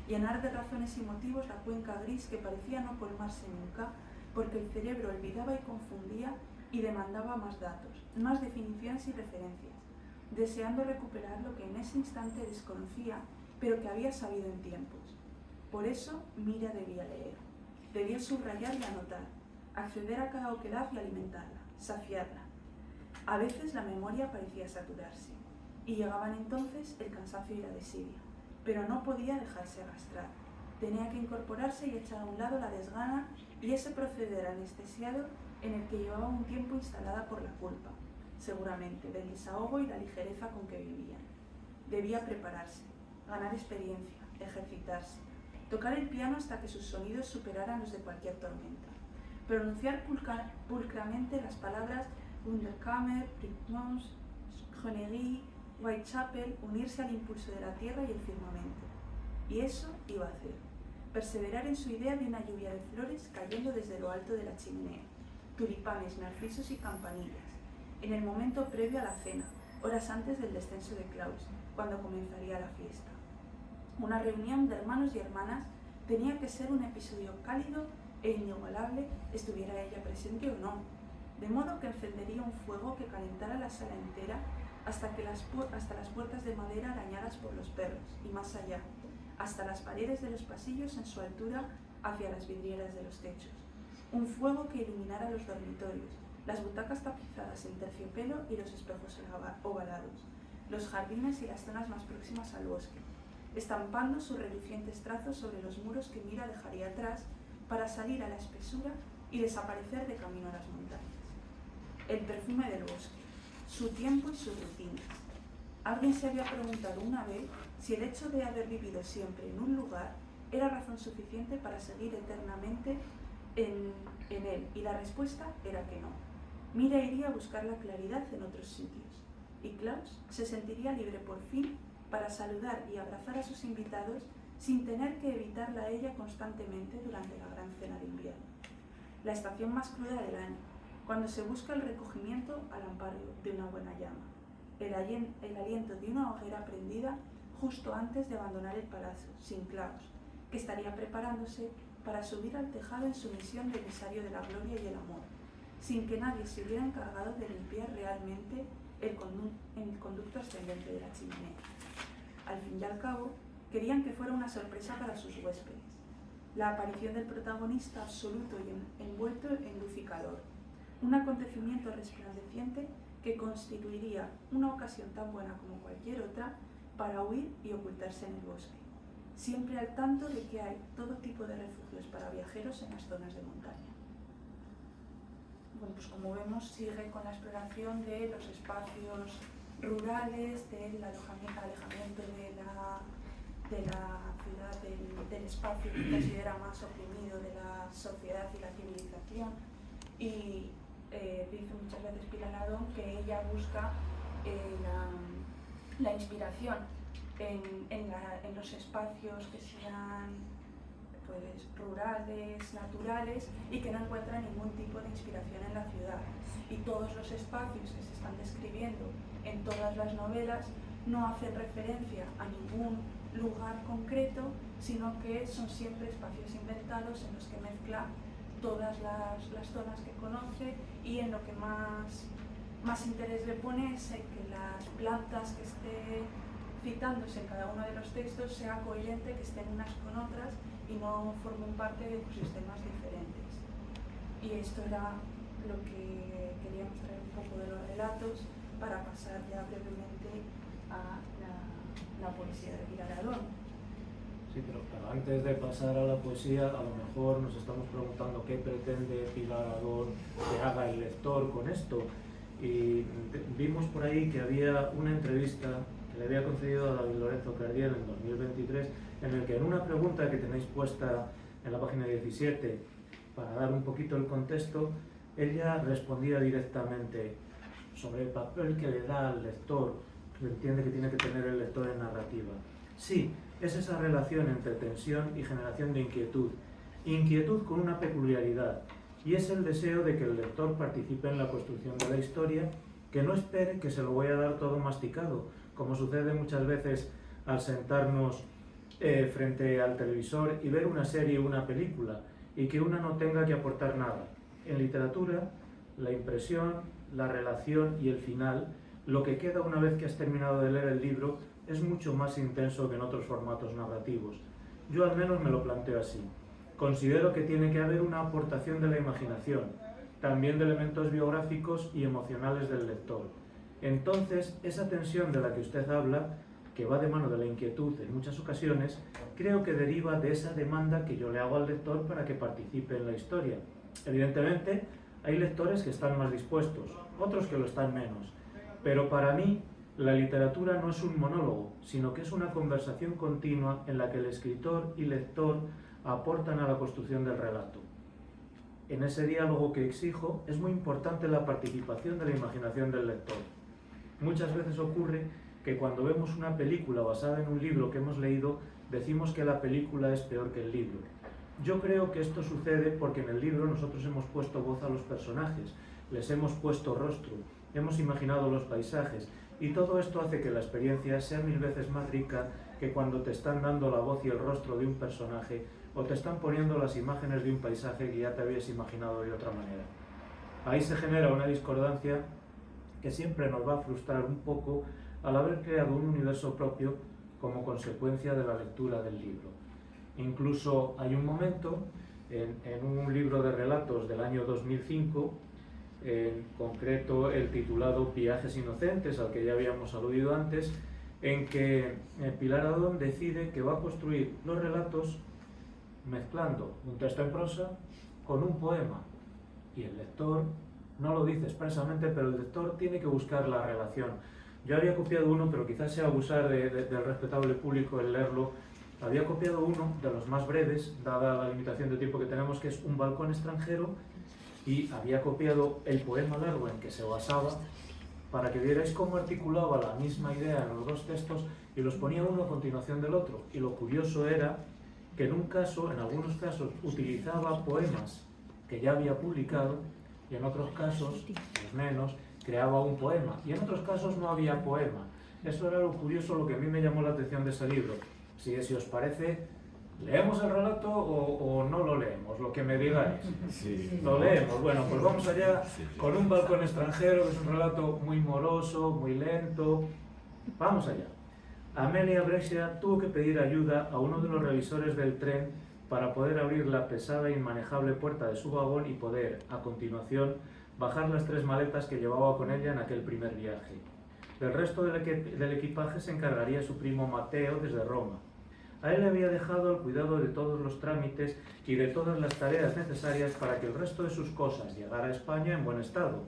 llenar de razones y motivos la cuenca gris que parecía no colmarse nunca, porque el cerebro olvidaba y confundía y demandaba más datos, más definiciones y referencias, deseando recuperar lo que en ese instante desconocía, pero que había sabido en tiempos. Por eso Mira debía leer, debía subrayar y anotar, acceder a cada oquedad y alimentarla, saciarla. A veces la memoria parecía saturarse, y llegaban entonces el cansancio y la desidia, pero no podía dejarse arrastrar. Tenía que incorporarse y echar a un lado la desgana y ese proceder anestesiado en el que llevaba un tiempo instalada por la culpa, seguramente, del desahogo y la ligereza con que vivían. Debía prepararse, ganar experiencia, ejercitarse, tocar el piano hasta que sus sonidos superaran los de cualquier tormenta, pronunciar pulcramente las palabras Wunderkammer, Prignons, Jonerie, Whitechapel, unirse al impulso de la tierra y el firmamento. Y eso iba a hacer, perseverar en su idea de una lluvia de flores cayendo desde lo alto de la chimenea, tulipanes, narcisos y campanillas, en el momento previo a la cena, horas antes del descenso de Klaus, cuando comenzaría la fiesta. Una reunión de hermanos y hermanas tenía que ser un episodio cálido e inigualable, estuviera ella presente o no, de modo que encendería un fuego que calentara la sala entera hasta las puertas de madera arañadas por los perros, y más allá, hasta las paredes de los pasillos en su altura hacia las vidrieras de los techos. Un fuego que iluminara los dormitorios, las butacas tapizadas en terciopelo y los espejos ovalados, los jardines y las zonas más próximas al bosque, estampando sus relucientes trazos sobre los muros que Mira dejaría atrás para salir a la espesura y desaparecer de camino a las montañas. El perfume del bosque, su tiempo y sus rutinas. Alguien se había preguntado una vez si el hecho de haber vivido siempre en un lugar era razón suficiente para seguir eternamente en él, y la respuesta era que no. Mira iría a buscar la claridad en otros sitios, y Klaus se sentiría libre por fin para saludar y abrazar a sus invitados sin tener que evitarla a ella constantemente durante la gran cena de invierno. La estación más cruda del año, cuando se busca el recogimiento al amparo de una buena llama, el aliento de una hoguera prendida justo antes de abandonar el palacio, sin Klaus, que estaría preparándose para subir al tejado en su misión de emisario de la gloria y el amor, sin que nadie se hubiera encargado de limpiar realmente el conducto ascendente de la chimenea. Al fin y al cabo, querían que fuera una sorpresa para sus huéspedes, la aparición del protagonista absoluto y envuelto en luz y calor, un acontecimiento resplandeciente que constituiría una ocasión tan buena como cualquier otra para huir y ocultarse en el bosque, siempre al tanto de que hay todo tipo de refugios para viajeros en las zonas de montaña. Bueno, pues como vemos, sigue con la exploración de los espacios rurales, del alejamiento de la ciudad, del espacio que considera más oprimido de la sociedad y la civilización. Y dice muchas veces Pilar Adón que ella busca la inspiración en los espacios que sean pues, rurales, naturales, y que no encuentran ningún tipo de inspiración en la ciudad. Y todos los espacios que se están describiendo en todas las novelas no hacen referencia a ningún lugar concreto, sino que son siempre espacios inventados en los que mezcla todas las zonas que conoce, y en lo que más interés le pone es en que las plantas que esté citándose en cada uno de los textos sea coherente, que estén unas con otras y no formen parte de ecosistemas diferentes. Y esto era lo que queríamos traer un poco de los relatos para pasar ya brevemente a la poesía de Pilar Adón. Sí, pero antes de pasar a la poesía, a lo mejor nos estamos preguntando qué pretende Pilar Adón que haga el lector con esto. Y vimos por ahí que había una entrevista que le había concedido a David Lorenzo Cardiel en 2023, en el que en una pregunta que tenéis puesta en la página 17, para dar un poquito el contexto, ella respondía directamente sobre el papel que le da al lector, que entiende que tiene que tener el lector en narrativa. Sí, es esa relación entre tensión y generación de inquietud. Inquietud con una peculiaridad, y es el deseo de que el lector participe en la construcción de la historia, que no espere que se lo voy a dar todo masticado, como sucede muchas veces al sentarnos frente al televisor y ver una serie o una película, y que una no tenga que aportar nada. En literatura, la impresión, la relación y el final, lo que queda una vez que has terminado de leer el libro, es mucho más intenso que en otros formatos narrativos. Yo al menos me lo planteo así. Considero que tiene que haber una aportación de la imaginación, también de elementos biográficos y emocionales del lector. Entonces, esa tensión de la que usted habla, que va de mano de la inquietud en muchas ocasiones, creo que deriva de esa demanda que yo le hago al lector para que participe en la historia. Evidentemente, hay lectores que están más dispuestos, otros que lo están menos, pero para mí la literatura no es un monólogo, sino que es una conversación continua en la que el escritor y lector aportan a la construcción del relato. En ese diálogo que exijo es muy importante la participación de la imaginación del lector. Muchas veces ocurre que cuando vemos una película basada en un libro que hemos leído, decimos que la película es peor que el libro. Yo creo que esto sucede porque en el libro nosotros hemos puesto voz a los personajes, les hemos puesto rostro, hemos imaginado los paisajes, y todo esto hace que la experiencia sea 1000 veces más rica que cuando te están dando la voz y el rostro de un personaje o te están poniendo las imágenes de un paisaje que ya te habías imaginado de otra manera. Ahí se genera una discordancia que siempre nos va a frustrar un poco al haber creado un universo propio como consecuencia de la lectura del libro. Incluso hay un momento en un libro de relatos del año 2005, en concreto el titulado Viajes Inocentes, al que ya habíamos aludido antes, en que Pilar Adón decide que va a construir los relatos mezclando un texto en prosa con un poema, y el lector no lo dice expresamente, pero el lector tiene que buscar la relación. Yo había copiado uno, pero quizás sea abusar del respetable público el leerlo. Había copiado uno de los más breves, dada la limitación de tiempo que tenemos, que es Un balcón extranjero, y había copiado el poema largo en que se basaba para que vierais cómo articulaba la misma idea en los dos textos y los ponía uno a continuación del otro. Y lo curioso era que en algunos casos, utilizaba poemas que ya había publicado, y en otros casos, pues menos, creaba un poema, y en otros casos no había poema. Eso era lo curioso, lo que a mí me llamó la atención de ese libro. Si os parece, ¿leemos el relato o no lo leemos? Lo que me digáis. Sí. Lo leemos. Bueno, pues vamos allá con Un balcón extranjero, que es un relato muy moroso, muy lento. Vamos allá. Amelia Brescia tuvo que pedir ayuda a uno de los revisores del tren para poder abrir la pesada e inmanejable puerta de su vagón y poder, a continuación, bajar las 3 maletas que llevaba con ella en aquel primer viaje. Del resto del equipaje se encargaría su primo Mateo desde Roma. A él le había dejado el cuidado de todos los trámites y de todas las tareas necesarias para que el resto de sus cosas llegara a España en buen estado.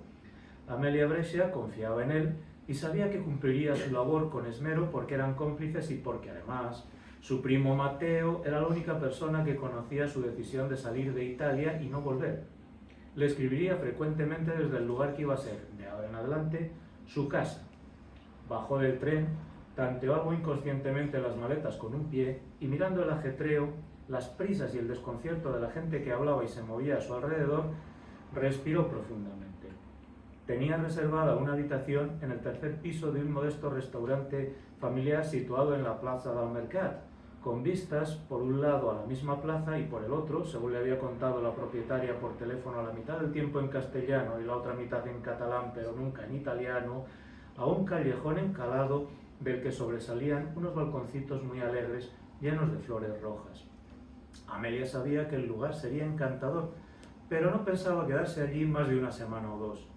Amelia Brescia confiaba en él y sabía que cumpliría su labor con esmero porque eran cómplices y porque además su primo Mateo era la única persona que conocía su decisión de salir de Italia y no volver. Le escribiría frecuentemente desde el lugar que iba a ser, de ahora en adelante, su casa. Bajó del tren, tanteó algo inconscientemente las maletas con un pie y mirando el ajetreo, las prisas y el desconcierto de la gente que hablaba y se movía a su alrededor, respiró profundamente. Tenía reservada una habitación en el 3er piso de un modesto restaurante familiar situado en la Plaza del Mercat, con vistas por un lado a la misma plaza y por el otro, según le había contado la propietaria por teléfono, a la mitad del tiempo en castellano y la otra mitad en catalán, pero nunca en italiano, a un callejón encalado del que sobresalían unos balconcitos muy alegres llenos de flores rojas. Amelia sabía que el lugar sería encantador, pero no pensaba quedarse allí más de una semana o 2.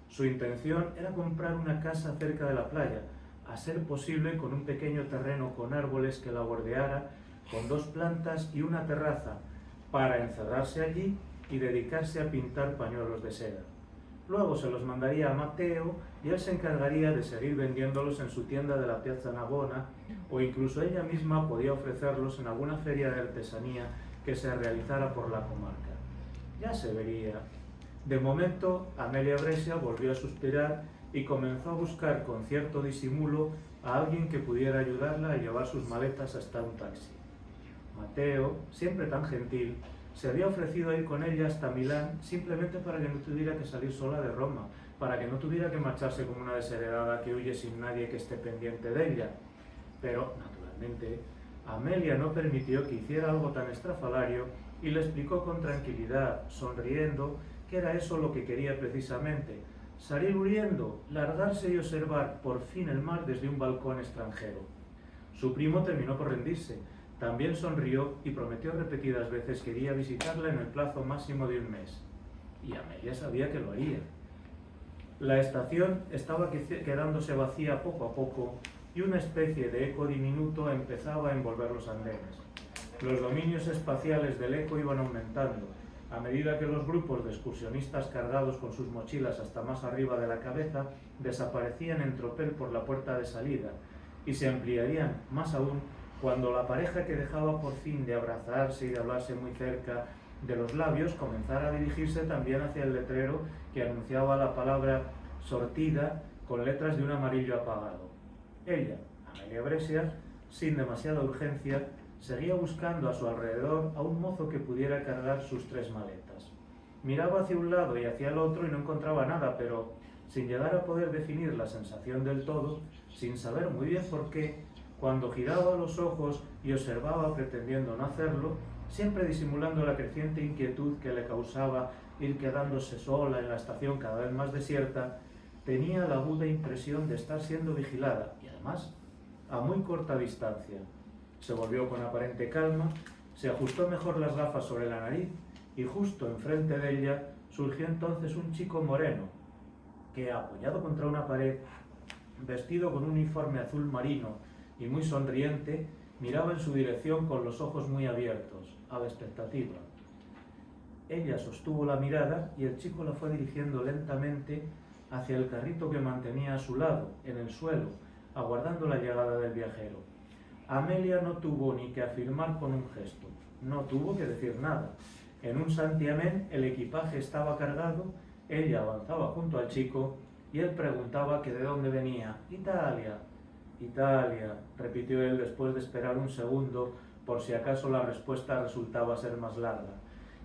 Su intención era comprar una casa cerca de la playa, a ser posible con un pequeño terreno con árboles que la bordeara, con 2 plantas y una terraza, para encerrarse allí y dedicarse a pintar pañuelos de seda. Luego se los mandaría a Mateo y él se encargaría de seguir vendiéndolos en su tienda de la Piazza Navona, o incluso ella misma podía ofrecerlos en alguna feria de artesanía que se realizara por la comarca. Ya se vería. De momento, Amelia Brescia volvió a suspirar y comenzó a buscar con cierto disimulo a alguien que pudiera ayudarla a llevar sus maletas hasta un taxi. Mateo, siempre tan gentil, se había ofrecido a ir con ella hasta Milán simplemente para que no tuviera que salir sola de Roma, para que no tuviera que marcharse como una desheredada que huye sin nadie que esté pendiente de ella. Pero, naturalmente, Amelia no permitió que hiciera algo tan estrafalario y le explicó con tranquilidad, sonriendo, que era eso lo que quería precisamente: salir huyendo, largarse y observar por fin el mar desde un balcón extranjero. Su primo terminó por rendirse. También sonrió y prometió repetidas veces que iría a visitarla en el plazo máximo de un mes. Y Amelia sabía que lo haría. La estación estaba quedándose vacía poco a poco y una especie de eco diminuto empezaba a envolver los andenes. Los dominios espaciales del eco iban aumentando, a medida que los grupos de excursionistas cargados con sus mochilas hasta más arriba de la cabeza desaparecían en tropel por la puerta de salida y se ampliarían más aún cuando la pareja, que dejaba por fin de abrazarse y de hablarse muy cerca de los labios, comenzara a dirigirse también hacia el letrero que anunciaba la palabra sortida con letras de un amarillo apagado. Ella, Amelia Brescia, sin demasiada urgencia, seguía buscando a su alrededor a un mozo que pudiera cargar sus 3 maletas. Miraba hacia un lado y hacia el otro y no encontraba nada, pero sin llegar a poder definir la sensación del todo, sin saber muy bien por qué, cuando giraba los ojos y observaba pretendiendo no hacerlo, siempre disimulando la creciente inquietud que le causaba ir quedándose sola en la estación cada vez más desierta, tenía la aguda impresión de estar siendo vigilada y además a muy corta distancia. Se volvió con aparente calma, se ajustó mejor las gafas sobre la nariz y justo enfrente de ella surgió entonces un chico moreno que, apoyado contra una pared, vestido con un uniforme azul marino y muy sonriente, miraba en su dirección con los ojos muy abiertos, a la expectativa. Ella sostuvo la mirada y el chico la fue dirigiendo lentamente hacia el carrito que mantenía a su lado, en el suelo, aguardando la llegada del viajero. Amelia no tuvo ni que afirmar con un gesto, no tuvo que decir nada. En un santiamén el equipaje estaba cargado, ella avanzaba junto al chico y él preguntaba que de dónde venía. «Italia». «Italia», repitió él después de esperar un segundo por si acaso la respuesta resultaba ser más larga.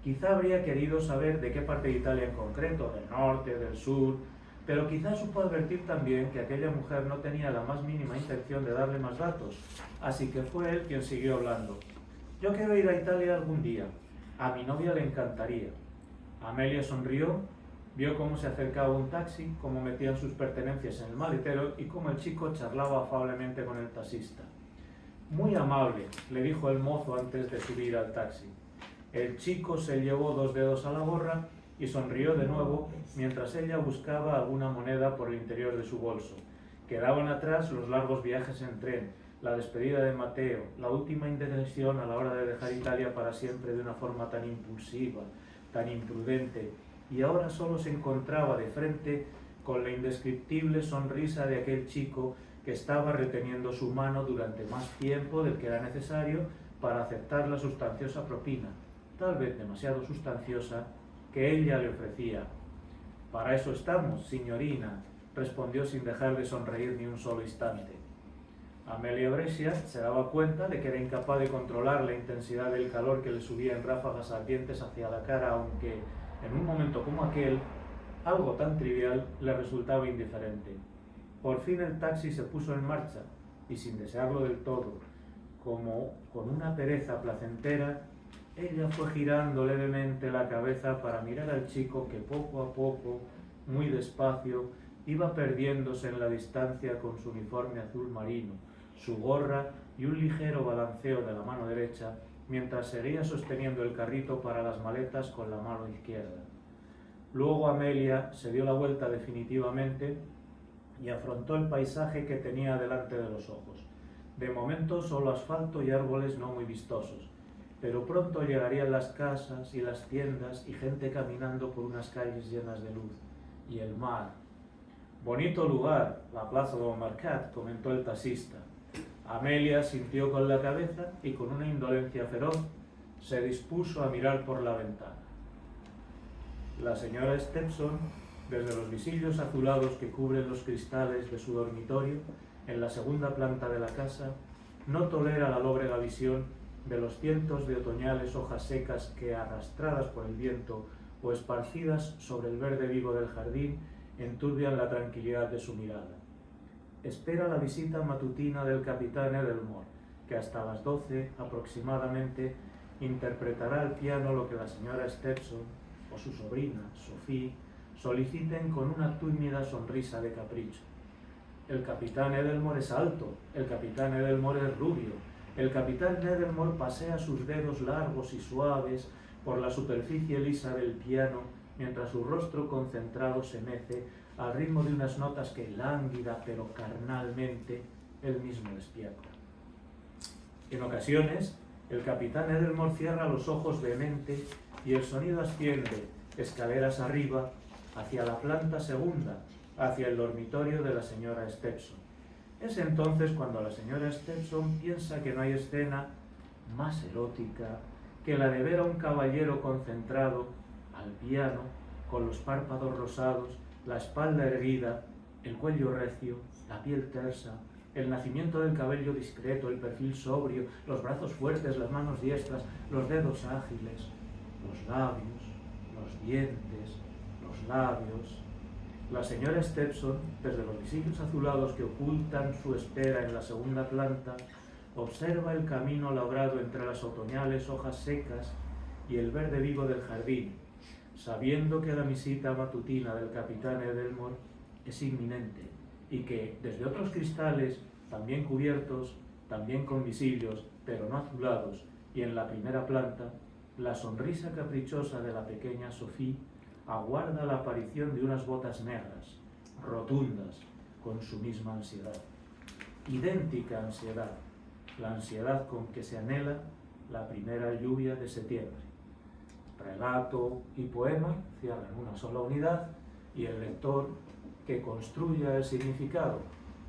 Quizá habría querido saber de qué parte de Italia en concreto, del norte, del sur, pero quizá supo advertir también que aquella mujer no tenía la más mínima intención de darle más datos, así que fue él quien siguió hablando. «Yo quiero ir a Italia algún día. A mi novia le encantaría». Amelia sonrió, vio cómo se acercaba un taxi, cómo metían sus pertenencias en el maletero y cómo el chico charlaba afablemente con el taxista. «Muy amable», le dijo el mozo antes de subir al taxi. El chico se llevó 2 dedos a la gorra y sonrió de nuevo mientras ella buscaba alguna moneda por el interior de su bolso. Quedaban atrás los largos viajes en tren, la despedida de Mateo, la última indecisión a la hora de dejar Italia para siempre de una forma tan impulsiva, tan imprudente, y ahora solo se encontraba de frente con la indescriptible sonrisa de aquel chico que estaba reteniendo su mano durante más tiempo del que era necesario para aceptar la sustanciosa propina, tal vez demasiado sustanciosa, que ella le ofrecía. «Para eso estamos, signorina», respondió sin dejar de sonreír ni un solo instante. Amelia Brescia se daba cuenta de que era incapaz de controlar la intensidad del calor que le subía en ráfagas ardientes hacia la cara, aunque en un momento como aquel, algo tan trivial le resultaba indiferente. Por fin el taxi se puso en marcha y, sin desearlo del todo, como con una pereza placentera, ella fue girando levemente la cabeza para mirar al chico que poco a poco, muy despacio, iba perdiéndose en la distancia con su uniforme azul marino, su gorra y un ligero balanceo de la mano derecha, mientras seguía sosteniendo el carrito para las maletas con la mano izquierda. Luego Amelia se dio la vuelta definitivamente y afrontó el paisaje que tenía delante de los ojos. De momento solo asfalto y árboles no muy vistosos, pero pronto llegarían las casas y las tiendas y gente caminando por unas calles llenas de luz, y el mar. «Bonito lugar, la Plaza del Mercat», comentó el taxista. Amelia sintió con la cabeza y con una indolencia feroz se dispuso a mirar por la ventana. La señora Stepson, desde los visillos azulados que cubren los cristales de su dormitorio, en la segunda planta de la casa, no tolera la lóbrega visión de los cientos de otoñales hojas secas que, arrastradas por el viento o esparcidas sobre el verde vivo del jardín, enturbian la tranquilidad de su mirada. Espera la visita matutina del capitán Edelmore, que hasta las 12 aproximadamente interpretará al piano lo que la señora Stepson o su sobrina, Sophie, soliciten con una tímida sonrisa de capricho. El capitán Edelmore es alto, el capitán Edelmore es rubio, el capitán Edelmore pasea sus dedos largos y suaves por la superficie lisa del piano, mientras su rostro concentrado se mece al ritmo de unas notas que, lánguida pero carnalmente, él mismo despierta. En ocasiones, el capitán Edelmore cierra los ojos vehemente y el sonido asciende, escaleras arriba, hacia la planta segunda, hacia el dormitorio de la señora Stepson. Es entonces cuando la señora Stepson piensa que no hay escena más erótica que la de ver a un caballero concentrado al piano, con los párpados rosados, la espalda erguida, el cuello recio, la piel tersa, el nacimiento del cabello discreto, el perfil sobrio, los brazos fuertes, las manos diestras, los dedos ágiles, los labios, los dientes, los labios. La señora Stepson, desde los visillos azulados que ocultan su espera en la segunda planta, observa el camino labrado entre las otoñales hojas secas y el verde vivo del jardín, sabiendo que la visita matutina del capitán Edelmore es inminente y que desde otros cristales, también cubiertos, también con visillos, pero no azulados, y en la primera planta, la sonrisa caprichosa de la pequeña Sophie aguarda la aparición de unas botas negras, rotundas, con su misma ansiedad. Idéntica ansiedad, la ansiedad con que se anhela la primera lluvia de septiembre. Relato y poema cierran una sola unidad y el lector que construya el significado.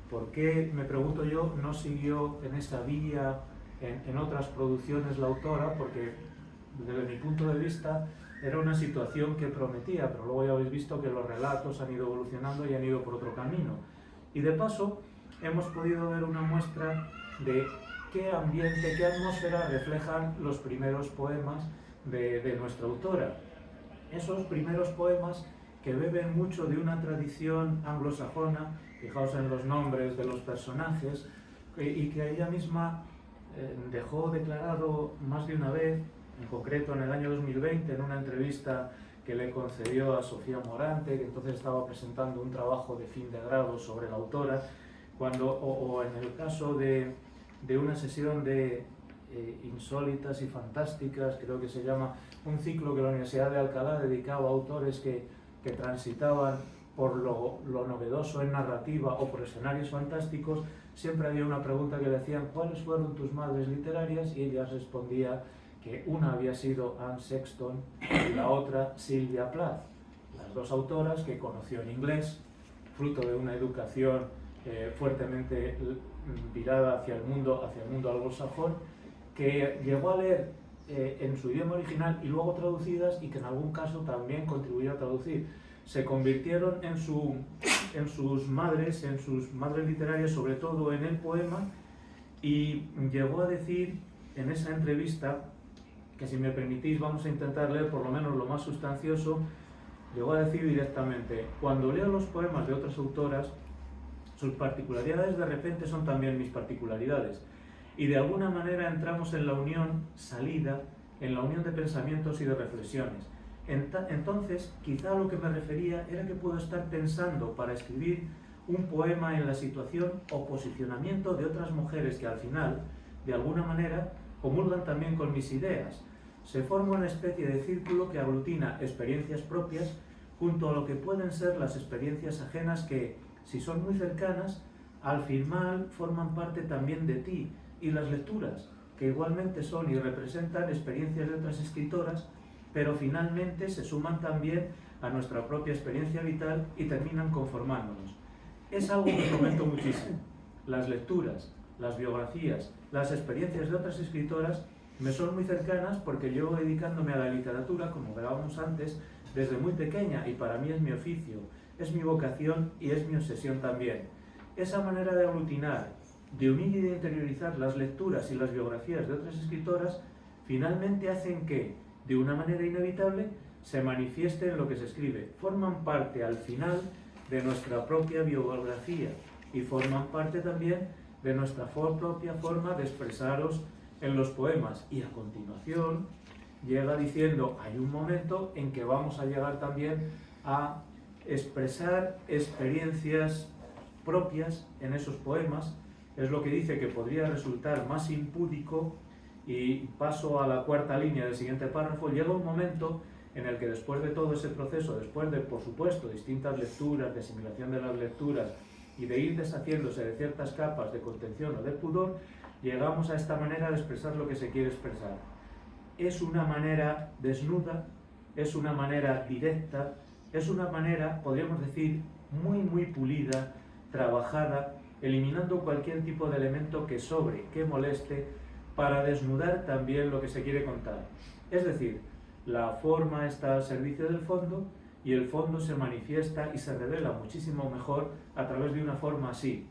¿Por qué, me pregunto yo, no siguió en esa vía en otras producciones la autora? Porque desde mi punto de vista era una situación que prometía, pero luego ya habéis visto que los relatos han ido evolucionando y han ido por otro camino. Y de paso hemos podido ver una muestra de qué ambiente, qué atmósfera reflejan los primeros poemas de nuestra autora. Esos primeros poemas que beben mucho de una tradición anglosajona, fijaos en los nombres de los personajes, y que ella misma dejó declarado más de una vez, en concreto en el año 2020, en una entrevista que le concedió a Sofía Morante, que entonces estaba presentando un trabajo de fin de grado sobre la autora, o en el caso de una sesión de insólitas y fantásticas, creo que se llama, un ciclo que la Universidad de Alcalá dedicaba a autores que transitaban por lo novedoso en narrativa o por escenarios fantásticos. Siempre había una pregunta que le hacían: ¿cuáles fueron tus madres literarias? Y ella respondía que una había sido Anne Sexton y la otra Sylvia Plath, las dos autoras que conoció en inglés, fruto de una educación fuertemente virada hacia el mundo anglosajón, que llegó a leer en su idioma original y luego traducidas, y que en algún caso también contribuyó a traducir. Se convirtieron en sus madres literarias, sobre todo en el poema, y llegó a decir en esa entrevista, que si me permitís vamos a intentar leer por lo menos lo más sustancioso, llegó a decir directamente: cuando leo los poemas de otras autoras, sus particularidades de repente son también mis particularidades, y de alguna manera entramos en la unión salida, en la unión de pensamientos y de reflexiones. Entonces, quizá a lo que me refería era que puedo estar pensando para escribir un poema en la situación o posicionamiento de otras mujeres que al final, de alguna manera, comulgan también con mis ideas. Se forma una especie de círculo que aglutina experiencias propias junto a lo que pueden ser las experiencias ajenas que, si son muy cercanas, al final forman parte también de ti, y las lecturas, que igualmente son y representan experiencias de otras escritoras, pero finalmente se suman también a nuestra propia experiencia vital y terminan conformándonos. Es algo que comento muchísimo. Las lecturas, las biografías, las experiencias de otras escritoras me son muy cercanas porque llevo dedicándome a la literatura, como veíamos antes, desde muy pequeña, y para mí es mi oficio, es mi vocación y es mi obsesión también. Esa manera de aglutinar, de unir y de interiorizar las lecturas y las biografías de otras escritoras, finalmente hacen que, de una manera inevitable, se manifieste en lo que se escribe. Forman parte, al final, de nuestra propia biografía y forman parte también de nuestra propia forma de expresaros en los poemas. Y a continuación llega diciendo, hay un momento en que vamos a llegar también a expresar experiencias propias en esos poemas. Es lo que dice que podría resultar más impúdico, y paso a la cuarta línea del siguiente párrafo. Llega un momento en el que, después de todo ese proceso, después de, por supuesto, distintas lecturas, de asimilación de las lecturas y de ir deshaciéndose de ciertas capas de contención o de pudor, llegamos a esta manera de expresar lo que se quiere expresar. Es una manera desnuda, es una manera directa, es una manera, podríamos decir, muy pulida, trabajada, eliminando cualquier tipo de elemento que sobre, que moleste, para desnudar también lo que se quiere contar. Es decir, la forma está al servicio del fondo y el fondo se manifiesta y se revela muchísimo mejor a través de una forma así.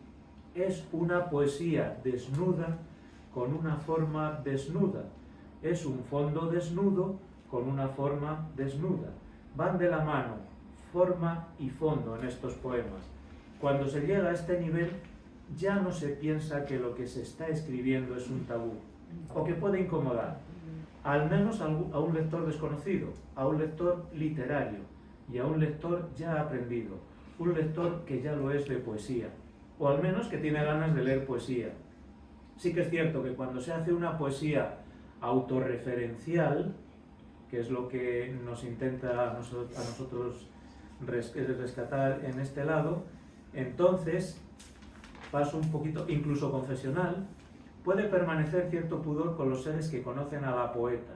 Es una poesía desnuda con una forma desnuda. Es un fondo desnudo con una forma desnuda. Van de la mano forma y fondo en estos poemas. Cuando se llega a este nivel, ya no se piensa que lo que se está escribiendo es un tabú, o que puede incomodar, al menos a un lector desconocido, a un lector literario y a un lector ya aprendido, un lector que ya lo es de poesía, o al menos que tiene ganas de leer poesía. Sí que es cierto que cuando se hace una poesía autorreferencial, que es lo que nos intenta a nosotros rescatar en este lado, entonces paso un poquito, incluso confesional, puede permanecer cierto pudor con los seres que conocen a la poeta.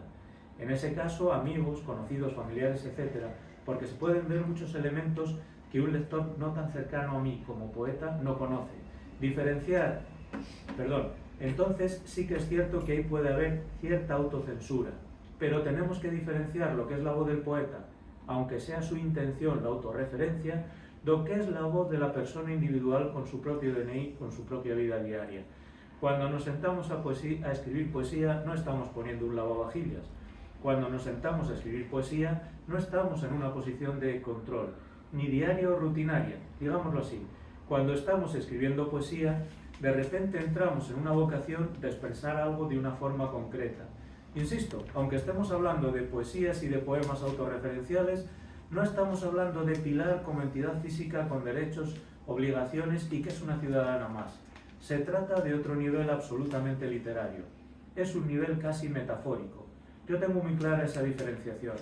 En ese caso, amigos, conocidos, familiares, etc. Porque se pueden ver muchos elementos que un lector no tan cercano a mí como poeta no conoce. Entonces sí que es cierto que ahí puede haber cierta autocensura, pero tenemos que diferenciar lo que es la voz del poeta, aunque sea su intención la autorreferencia, lo que es la voz de la persona individual con su propio DNI, con su propia vida diaria. Cuando nos sentamos a escribir poesía, no estamos poniendo un lavavajillas. Cuando nos sentamos a escribir poesía, no estamos en una posición de control, ni diaria o rutinaria, digámoslo así. Cuando estamos escribiendo poesía, de repente entramos en una vocación de expresar algo de una forma concreta. Insisto, aunque estemos hablando de poesías y de poemas autorreferenciales, no estamos hablando de Pilar como entidad física con derechos, obligaciones y que es una ciudadana más. Se trata de otro nivel absolutamente literario. Es un nivel casi metafórico. Yo tengo muy clara esa diferenciación.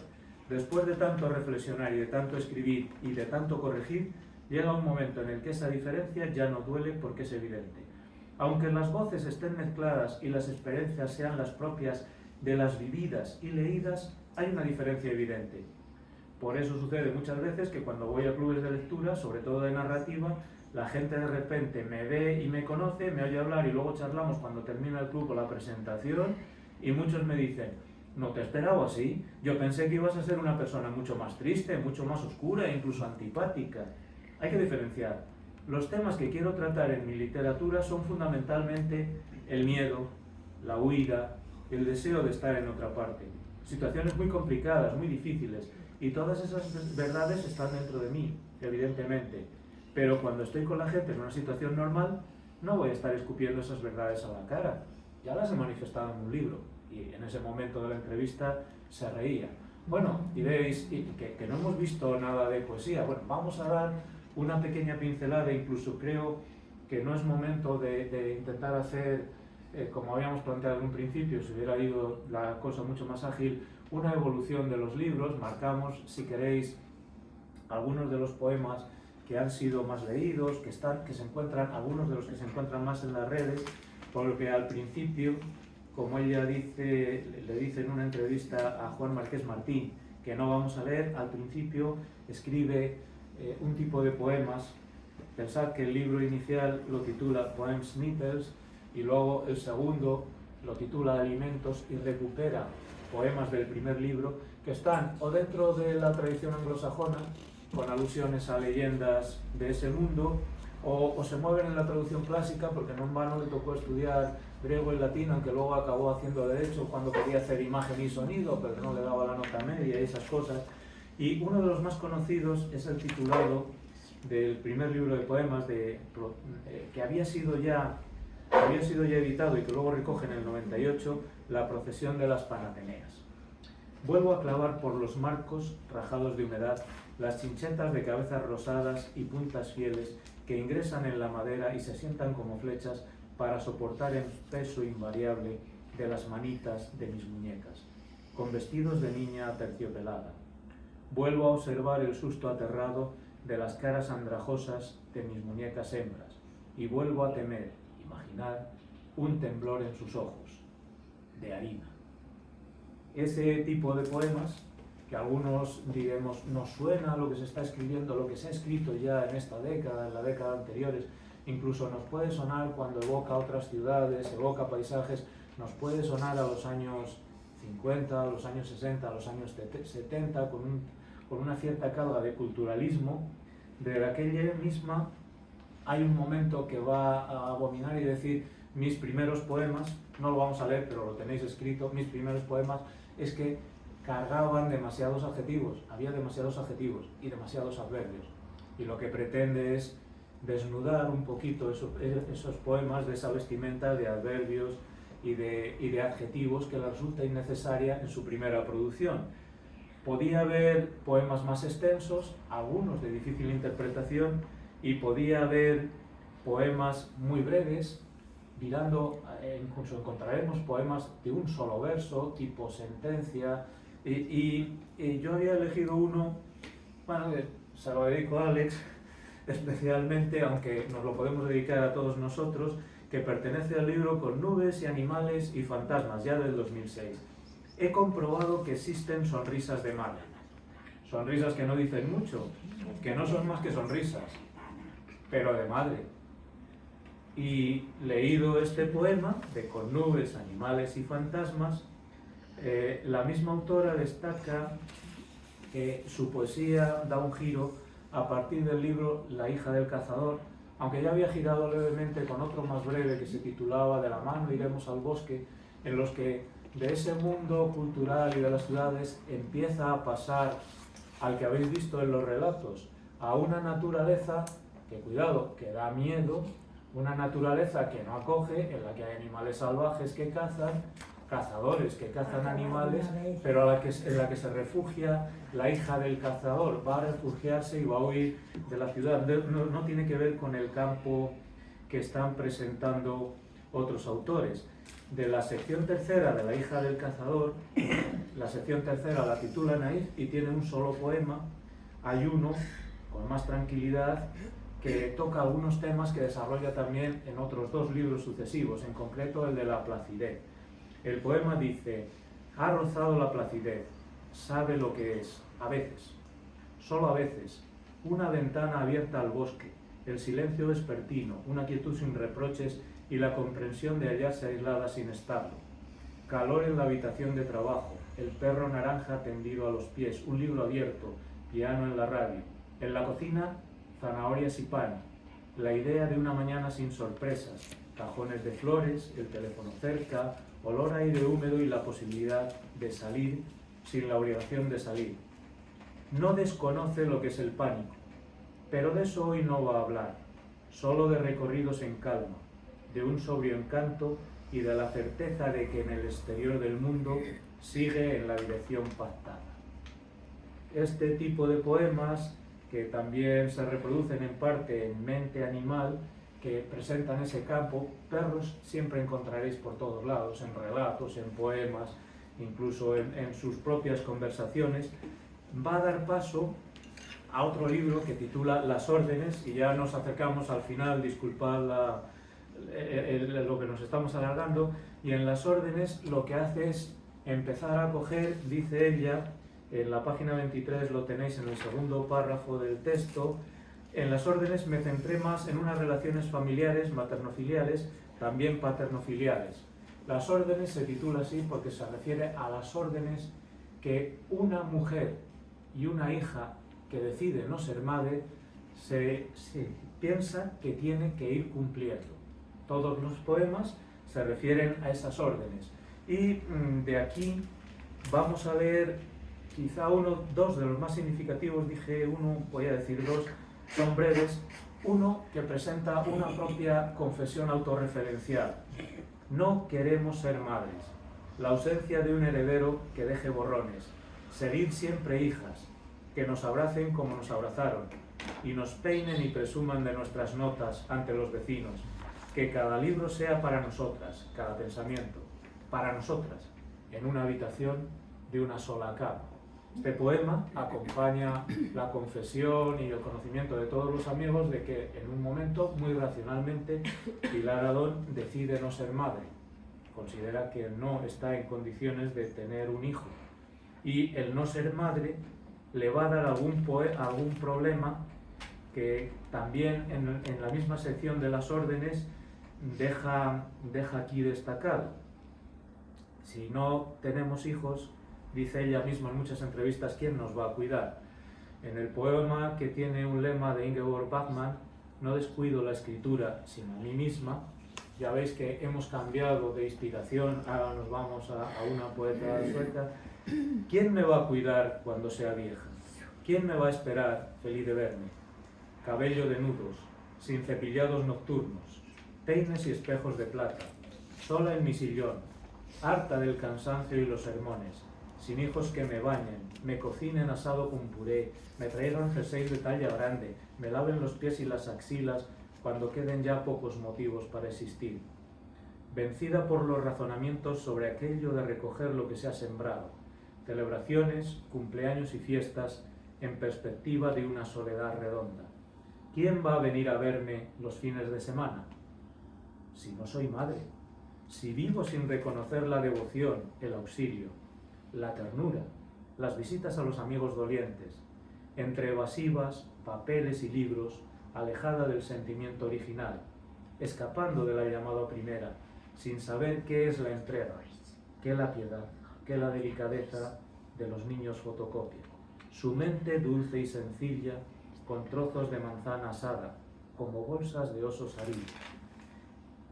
Después de tanto reflexionar y de tanto escribir y de tanto corregir, llega un momento en el que esa diferencia ya no duele porque es evidente. Aunque las voces estén mezcladas y las experiencias sean las propias de las vividas y leídas, hay una diferencia evidente. Por eso sucede muchas veces que cuando voy a clubes de lectura, sobre todo de narrativa, la gente de repente me ve y me conoce, me oye hablar y luego charlamos cuando termina el club o la presentación y muchos me dicen, no te he esperado así, yo pensé que ibas a ser una persona mucho más triste, mucho más oscura e incluso antipática. Hay que diferenciar. Los temas que quiero tratar en mi literatura son fundamentalmente el miedo, la huida, el deseo de estar en otra parte. Situaciones muy complicadas, muy difíciles, y todas esas verdades están dentro de mí, evidentemente. Pero cuando estoy con la gente en una situación normal, no voy a estar escupiendo esas verdades a la cara. Ya las he manifestado en un libro, y en ese momento de la entrevista se reía. Bueno, diréis que no hemos visto nada de poesía. Bueno, vamos a dar una pequeña pincelada, incluso creo que no es momento de intentar hacer, como habíamos planteado en un principio, si hubiera ido la cosa mucho más ágil, una evolución de los libros. Marcamos, si queréis, algunos de los poemas que han sido más leídos, que se encuentran, algunos de los que se encuentran más en las redes, porque al principio, como ella le dice en una entrevista a Juan Márquez Martín, que no vamos a leer, al principio escribe un tipo de poemas. Pensad que el libro inicial lo titula Poems Snippets y luego el segundo lo titula Alimentos y recupera poemas del primer libro que están o dentro de la tradición anglosajona, con alusiones a leyendas de ese mundo, o se mueven en la traducción clásica, porque no en vano le tocó estudiar griego y latino, aunque luego acabó haciendo derecho cuando quería hacer imagen y sonido, pero no le daba la nota media y esas cosas. Y uno de los más conocidos es el titulado del primer libro de poemas que había sido ya editado y que luego recoge en el 98, La procesión de las Panateneas. Vuelvo a clavar por los marcos rajados de humedad las chinchetas de cabezas rosadas y puntas fieles que ingresan en la madera y se sientan como flechas para soportar el peso invariable de las manitas de mis muñecas, con vestidos de niña aterciopelada. Vuelvo a observar el susto aterrado de las caras andrajosas de mis muñecas hembras y vuelvo a temer, imaginar, un temblor en sus ojos, de harina. Ese tipo de poemas, que algunos diremos nos suena a lo que se está escribiendo, lo que se ha escrito ya en esta década, en la década anteriores, incluso nos puede sonar cuando evoca otras ciudades, evoca paisajes, nos puede sonar a los años 50, a los años 60, a los años 70, con una cierta carga de culturalismo. De aquella misma hay un momento que va a abominar y decir mis primeros poemas, no lo vamos a leer pero lo tenéis escrito, mis primeros poemas es que cargaban demasiados adjetivos, había demasiados adjetivos y demasiados adverbios, y lo que pretende es desnudar un poquito esos poemas de esa vestimenta de adverbios y de adjetivos que le resulta innecesaria en su primera producción. Podía haber poemas más extensos, algunos de difícil interpretación, y podía haber poemas muy breves, incluso encontraremos poemas de un solo verso, tipo sentencia, y yo había elegido uno, bueno, se lo dedico a Alex, especialmente, aunque nos lo podemos dedicar a todos nosotros, que pertenece al libro Con nubes y animales y fantasmas, ya del 2006. He comprobado que existen sonrisas de madre, sonrisas que no dicen mucho, que no son más que sonrisas, pero de madre. Y leído este poema de Con nubes, animales y fantasmas, la misma autora destaca que su poesía da un giro a partir del libro La hija del cazador, aunque ya había girado levemente con otro más breve que se titulaba De la mano iremos al bosque, en los que de ese mundo cultural y de las ciudades empieza a pasar al que habéis visto en los relatos, a una naturaleza que, cuidado, que da miedo, una naturaleza que no acoge, en la que hay animales salvajes que cazan, cazadores que cazan animales, pero en la que se refugia la hija del cazador, va a refugiarse y va a huir de la ciudad. No tiene que ver con el campo que están presentando otros autores. De la sección tercera de La hija del cazador, la sección tercera la titula Naif y tiene un solo poema. Hay uno con más tranquilidad que toca algunos temas que desarrolla también en otros dos libros sucesivos, en concreto el de la placidez. El poema dice: ha rozado la placidez, sabe lo que es, a veces, solo a veces, una ventana abierta al bosque, el silencio vespertino, una quietud sin reproches y la comprensión de hallarse aislada sin estarlo. Calor en la habitación de trabajo, el perro naranja tendido a los pies, un libro abierto, piano en la radio. En la cocina, zanahorias y pan, la idea de una mañana sin sorpresas, cajones de flores, el teléfono cerca, olor a aire húmedo y la posibilidad de salir sin la obligación de salir. No desconoce lo que es el pánico, pero de eso hoy no va a hablar, solo de recorridos en calma, de un sobrio encanto y de la certeza de que en el exterior del mundo sigue en la dirección pactada. Este tipo de poemas, que también se reproducen en parte en Mente Animal, que presentan ese campo, perros siempre encontraréis por todos lados, en relatos, en poemas, incluso en sus propias conversaciones, va a dar paso a otro libro que titula Las órdenes, y ya nos acercamos al final, disculpad lo que nos estamos alargando, y en Las órdenes lo que hace es empezar a coger, dice ella, en la página 23 lo tenéis en el segundo párrafo del texto. En Las órdenes me centré más en unas relaciones familiares, maternofiliales, también paternofiliales. Las órdenes se titula así porque se refiere a las órdenes que una mujer y una hija que decide no ser madre se piensa que tiene que ir cumpliendo. Todos los poemas se refieren a esas órdenes. Y de aquí vamos a leer quizá dos de los más significativos, dije uno, voy a decir dos, son breves. Uno que presenta una propia confesión autorreferencial. No queremos ser madres. La ausencia de un heredero que deje borrones. Seguid siempre hijas, que nos abracen como nos abrazaron, y nos peinen y presuman de nuestras notas ante los vecinos. Que cada libro sea para nosotras, cada pensamiento, para nosotras, en una habitación de una sola cama. Este poema acompaña la confesión y el conocimiento de todos los amigos de que en un momento, muy racionalmente, Pilar Adón decide no ser madre. Considera que no está en condiciones de tener un hijo. Y el no ser madre le va a dar algún problema que también en la misma sección de las órdenes deja aquí destacado. Si no tenemos hijos, dice ella misma en muchas entrevistas, ¿quién nos va a cuidar? En el poema, que tiene un lema de Ingeborg Bachmann, no descuido la escritura sino a mí misma, ya veis que hemos cambiado de inspiración, ahora nos vamos a una poeta sueca. ¿Quién me va a cuidar cuando sea vieja? ¿Quién me va a esperar feliz de verme? Cabello de nudos, sin cepillados nocturnos, peines y espejos de plata, sola en mi sillón, harta del cansancio y los sermones, sin hijos que me bañen, me cocinen asado con puré, me traigan jerseys de talla grande, me laven los pies y las axilas cuando queden ya pocos motivos para existir. Vencida por los razonamientos sobre aquello de recoger lo que se ha sembrado, celebraciones, cumpleaños y fiestas en perspectiva de una soledad redonda. ¿Quién va a venir a verme los fines de semana? Si no soy madre, si vivo sin reconocer la devoción, el auxilio, la ternura, las visitas a los amigos dolientes, entre evasivas, papeles y libros, alejada del sentimiento original, escapando de la llamada primera, sin saber qué es la entrega, qué la piedad, qué la delicadeza de los niños fotocopia. Su mente dulce y sencilla, con trozos de manzana asada, como bolsas de osos harinos.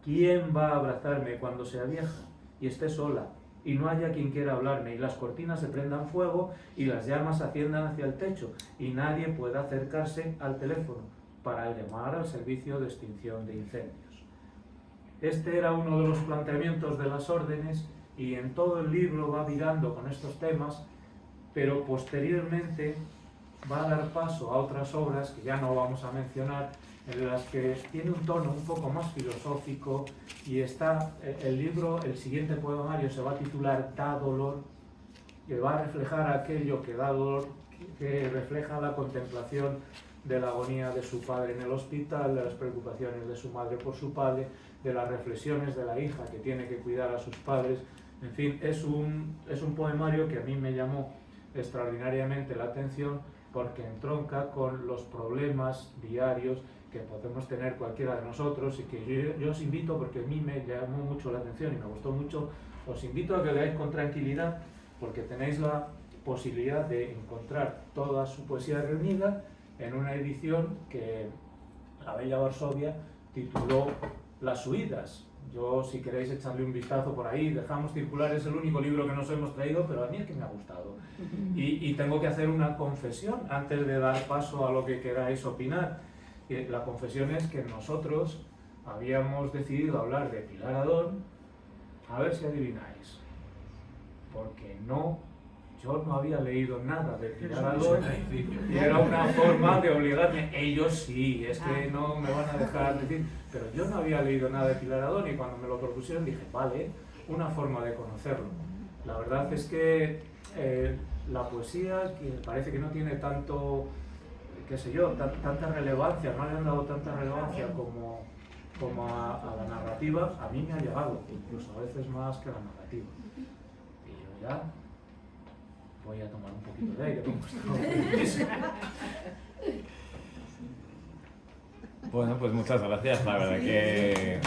¿Quién va a abrazarme cuando sea vieja y esté sola y no haya quien quiera hablarme y las cortinas se prendan fuego y las llamas asciendan hacia el techo y nadie pueda acercarse al teléfono para llamar al servicio de extinción de incendios? Este era uno de los planteamientos de las órdenes y en todo el libro va virando con estos temas, pero posteriormente va a dar paso a otras obras que ya no vamos a mencionar, en las que tiene un tono un poco más filosófico y está el libro, el siguiente poemario se va a titular Da dolor, que va a reflejar aquello que da dolor, que refleja la contemplación de la agonía de su padre en el hospital, de las preocupaciones de su madre por su padre, de las reflexiones de la hija que tiene que cuidar a sus padres. En fin, es un poemario que a mí me llamó extraordinariamente la atención porque entronca con los problemas diarios que podemos tener cualquiera de nosotros y que yo os invito, porque a mí me llamó mucho la atención y me gustó mucho, os invito a que leáis con tranquilidad porque tenéis la posibilidad de encontrar toda su poesía reunida en una edición que la bella Varsovia tituló Las huidas. Yo, si queréis echarle un vistazo por ahí, dejamos circular, es el único libro que nos hemos traído, pero a mí es que me ha gustado. Y tengo que hacer una confesión antes de dar paso a lo que queráis opinar. La confesión es que nosotros habíamos decidido hablar de Pilar Adón, a ver si adivináis, porque yo no había leído nada de Pilar Adón y era una forma de obligarme. Ellos sí, es que no me van a dejar decir, pero yo no había leído nada de Pilar Adón y cuando me lo propusieron dije, vale, una forma de conocerlo. La verdad es que la poesía, que parece que no tiene tanto, qué sé yo, tanta relevancia, no le han dado tanta relevancia como a la narrativa, a mí me ha llegado, incluso a veces más que a la narrativa. Y yo ya voy a tomar un poquito de aire, como está. Bueno, pues muchas gracias, la verdad que...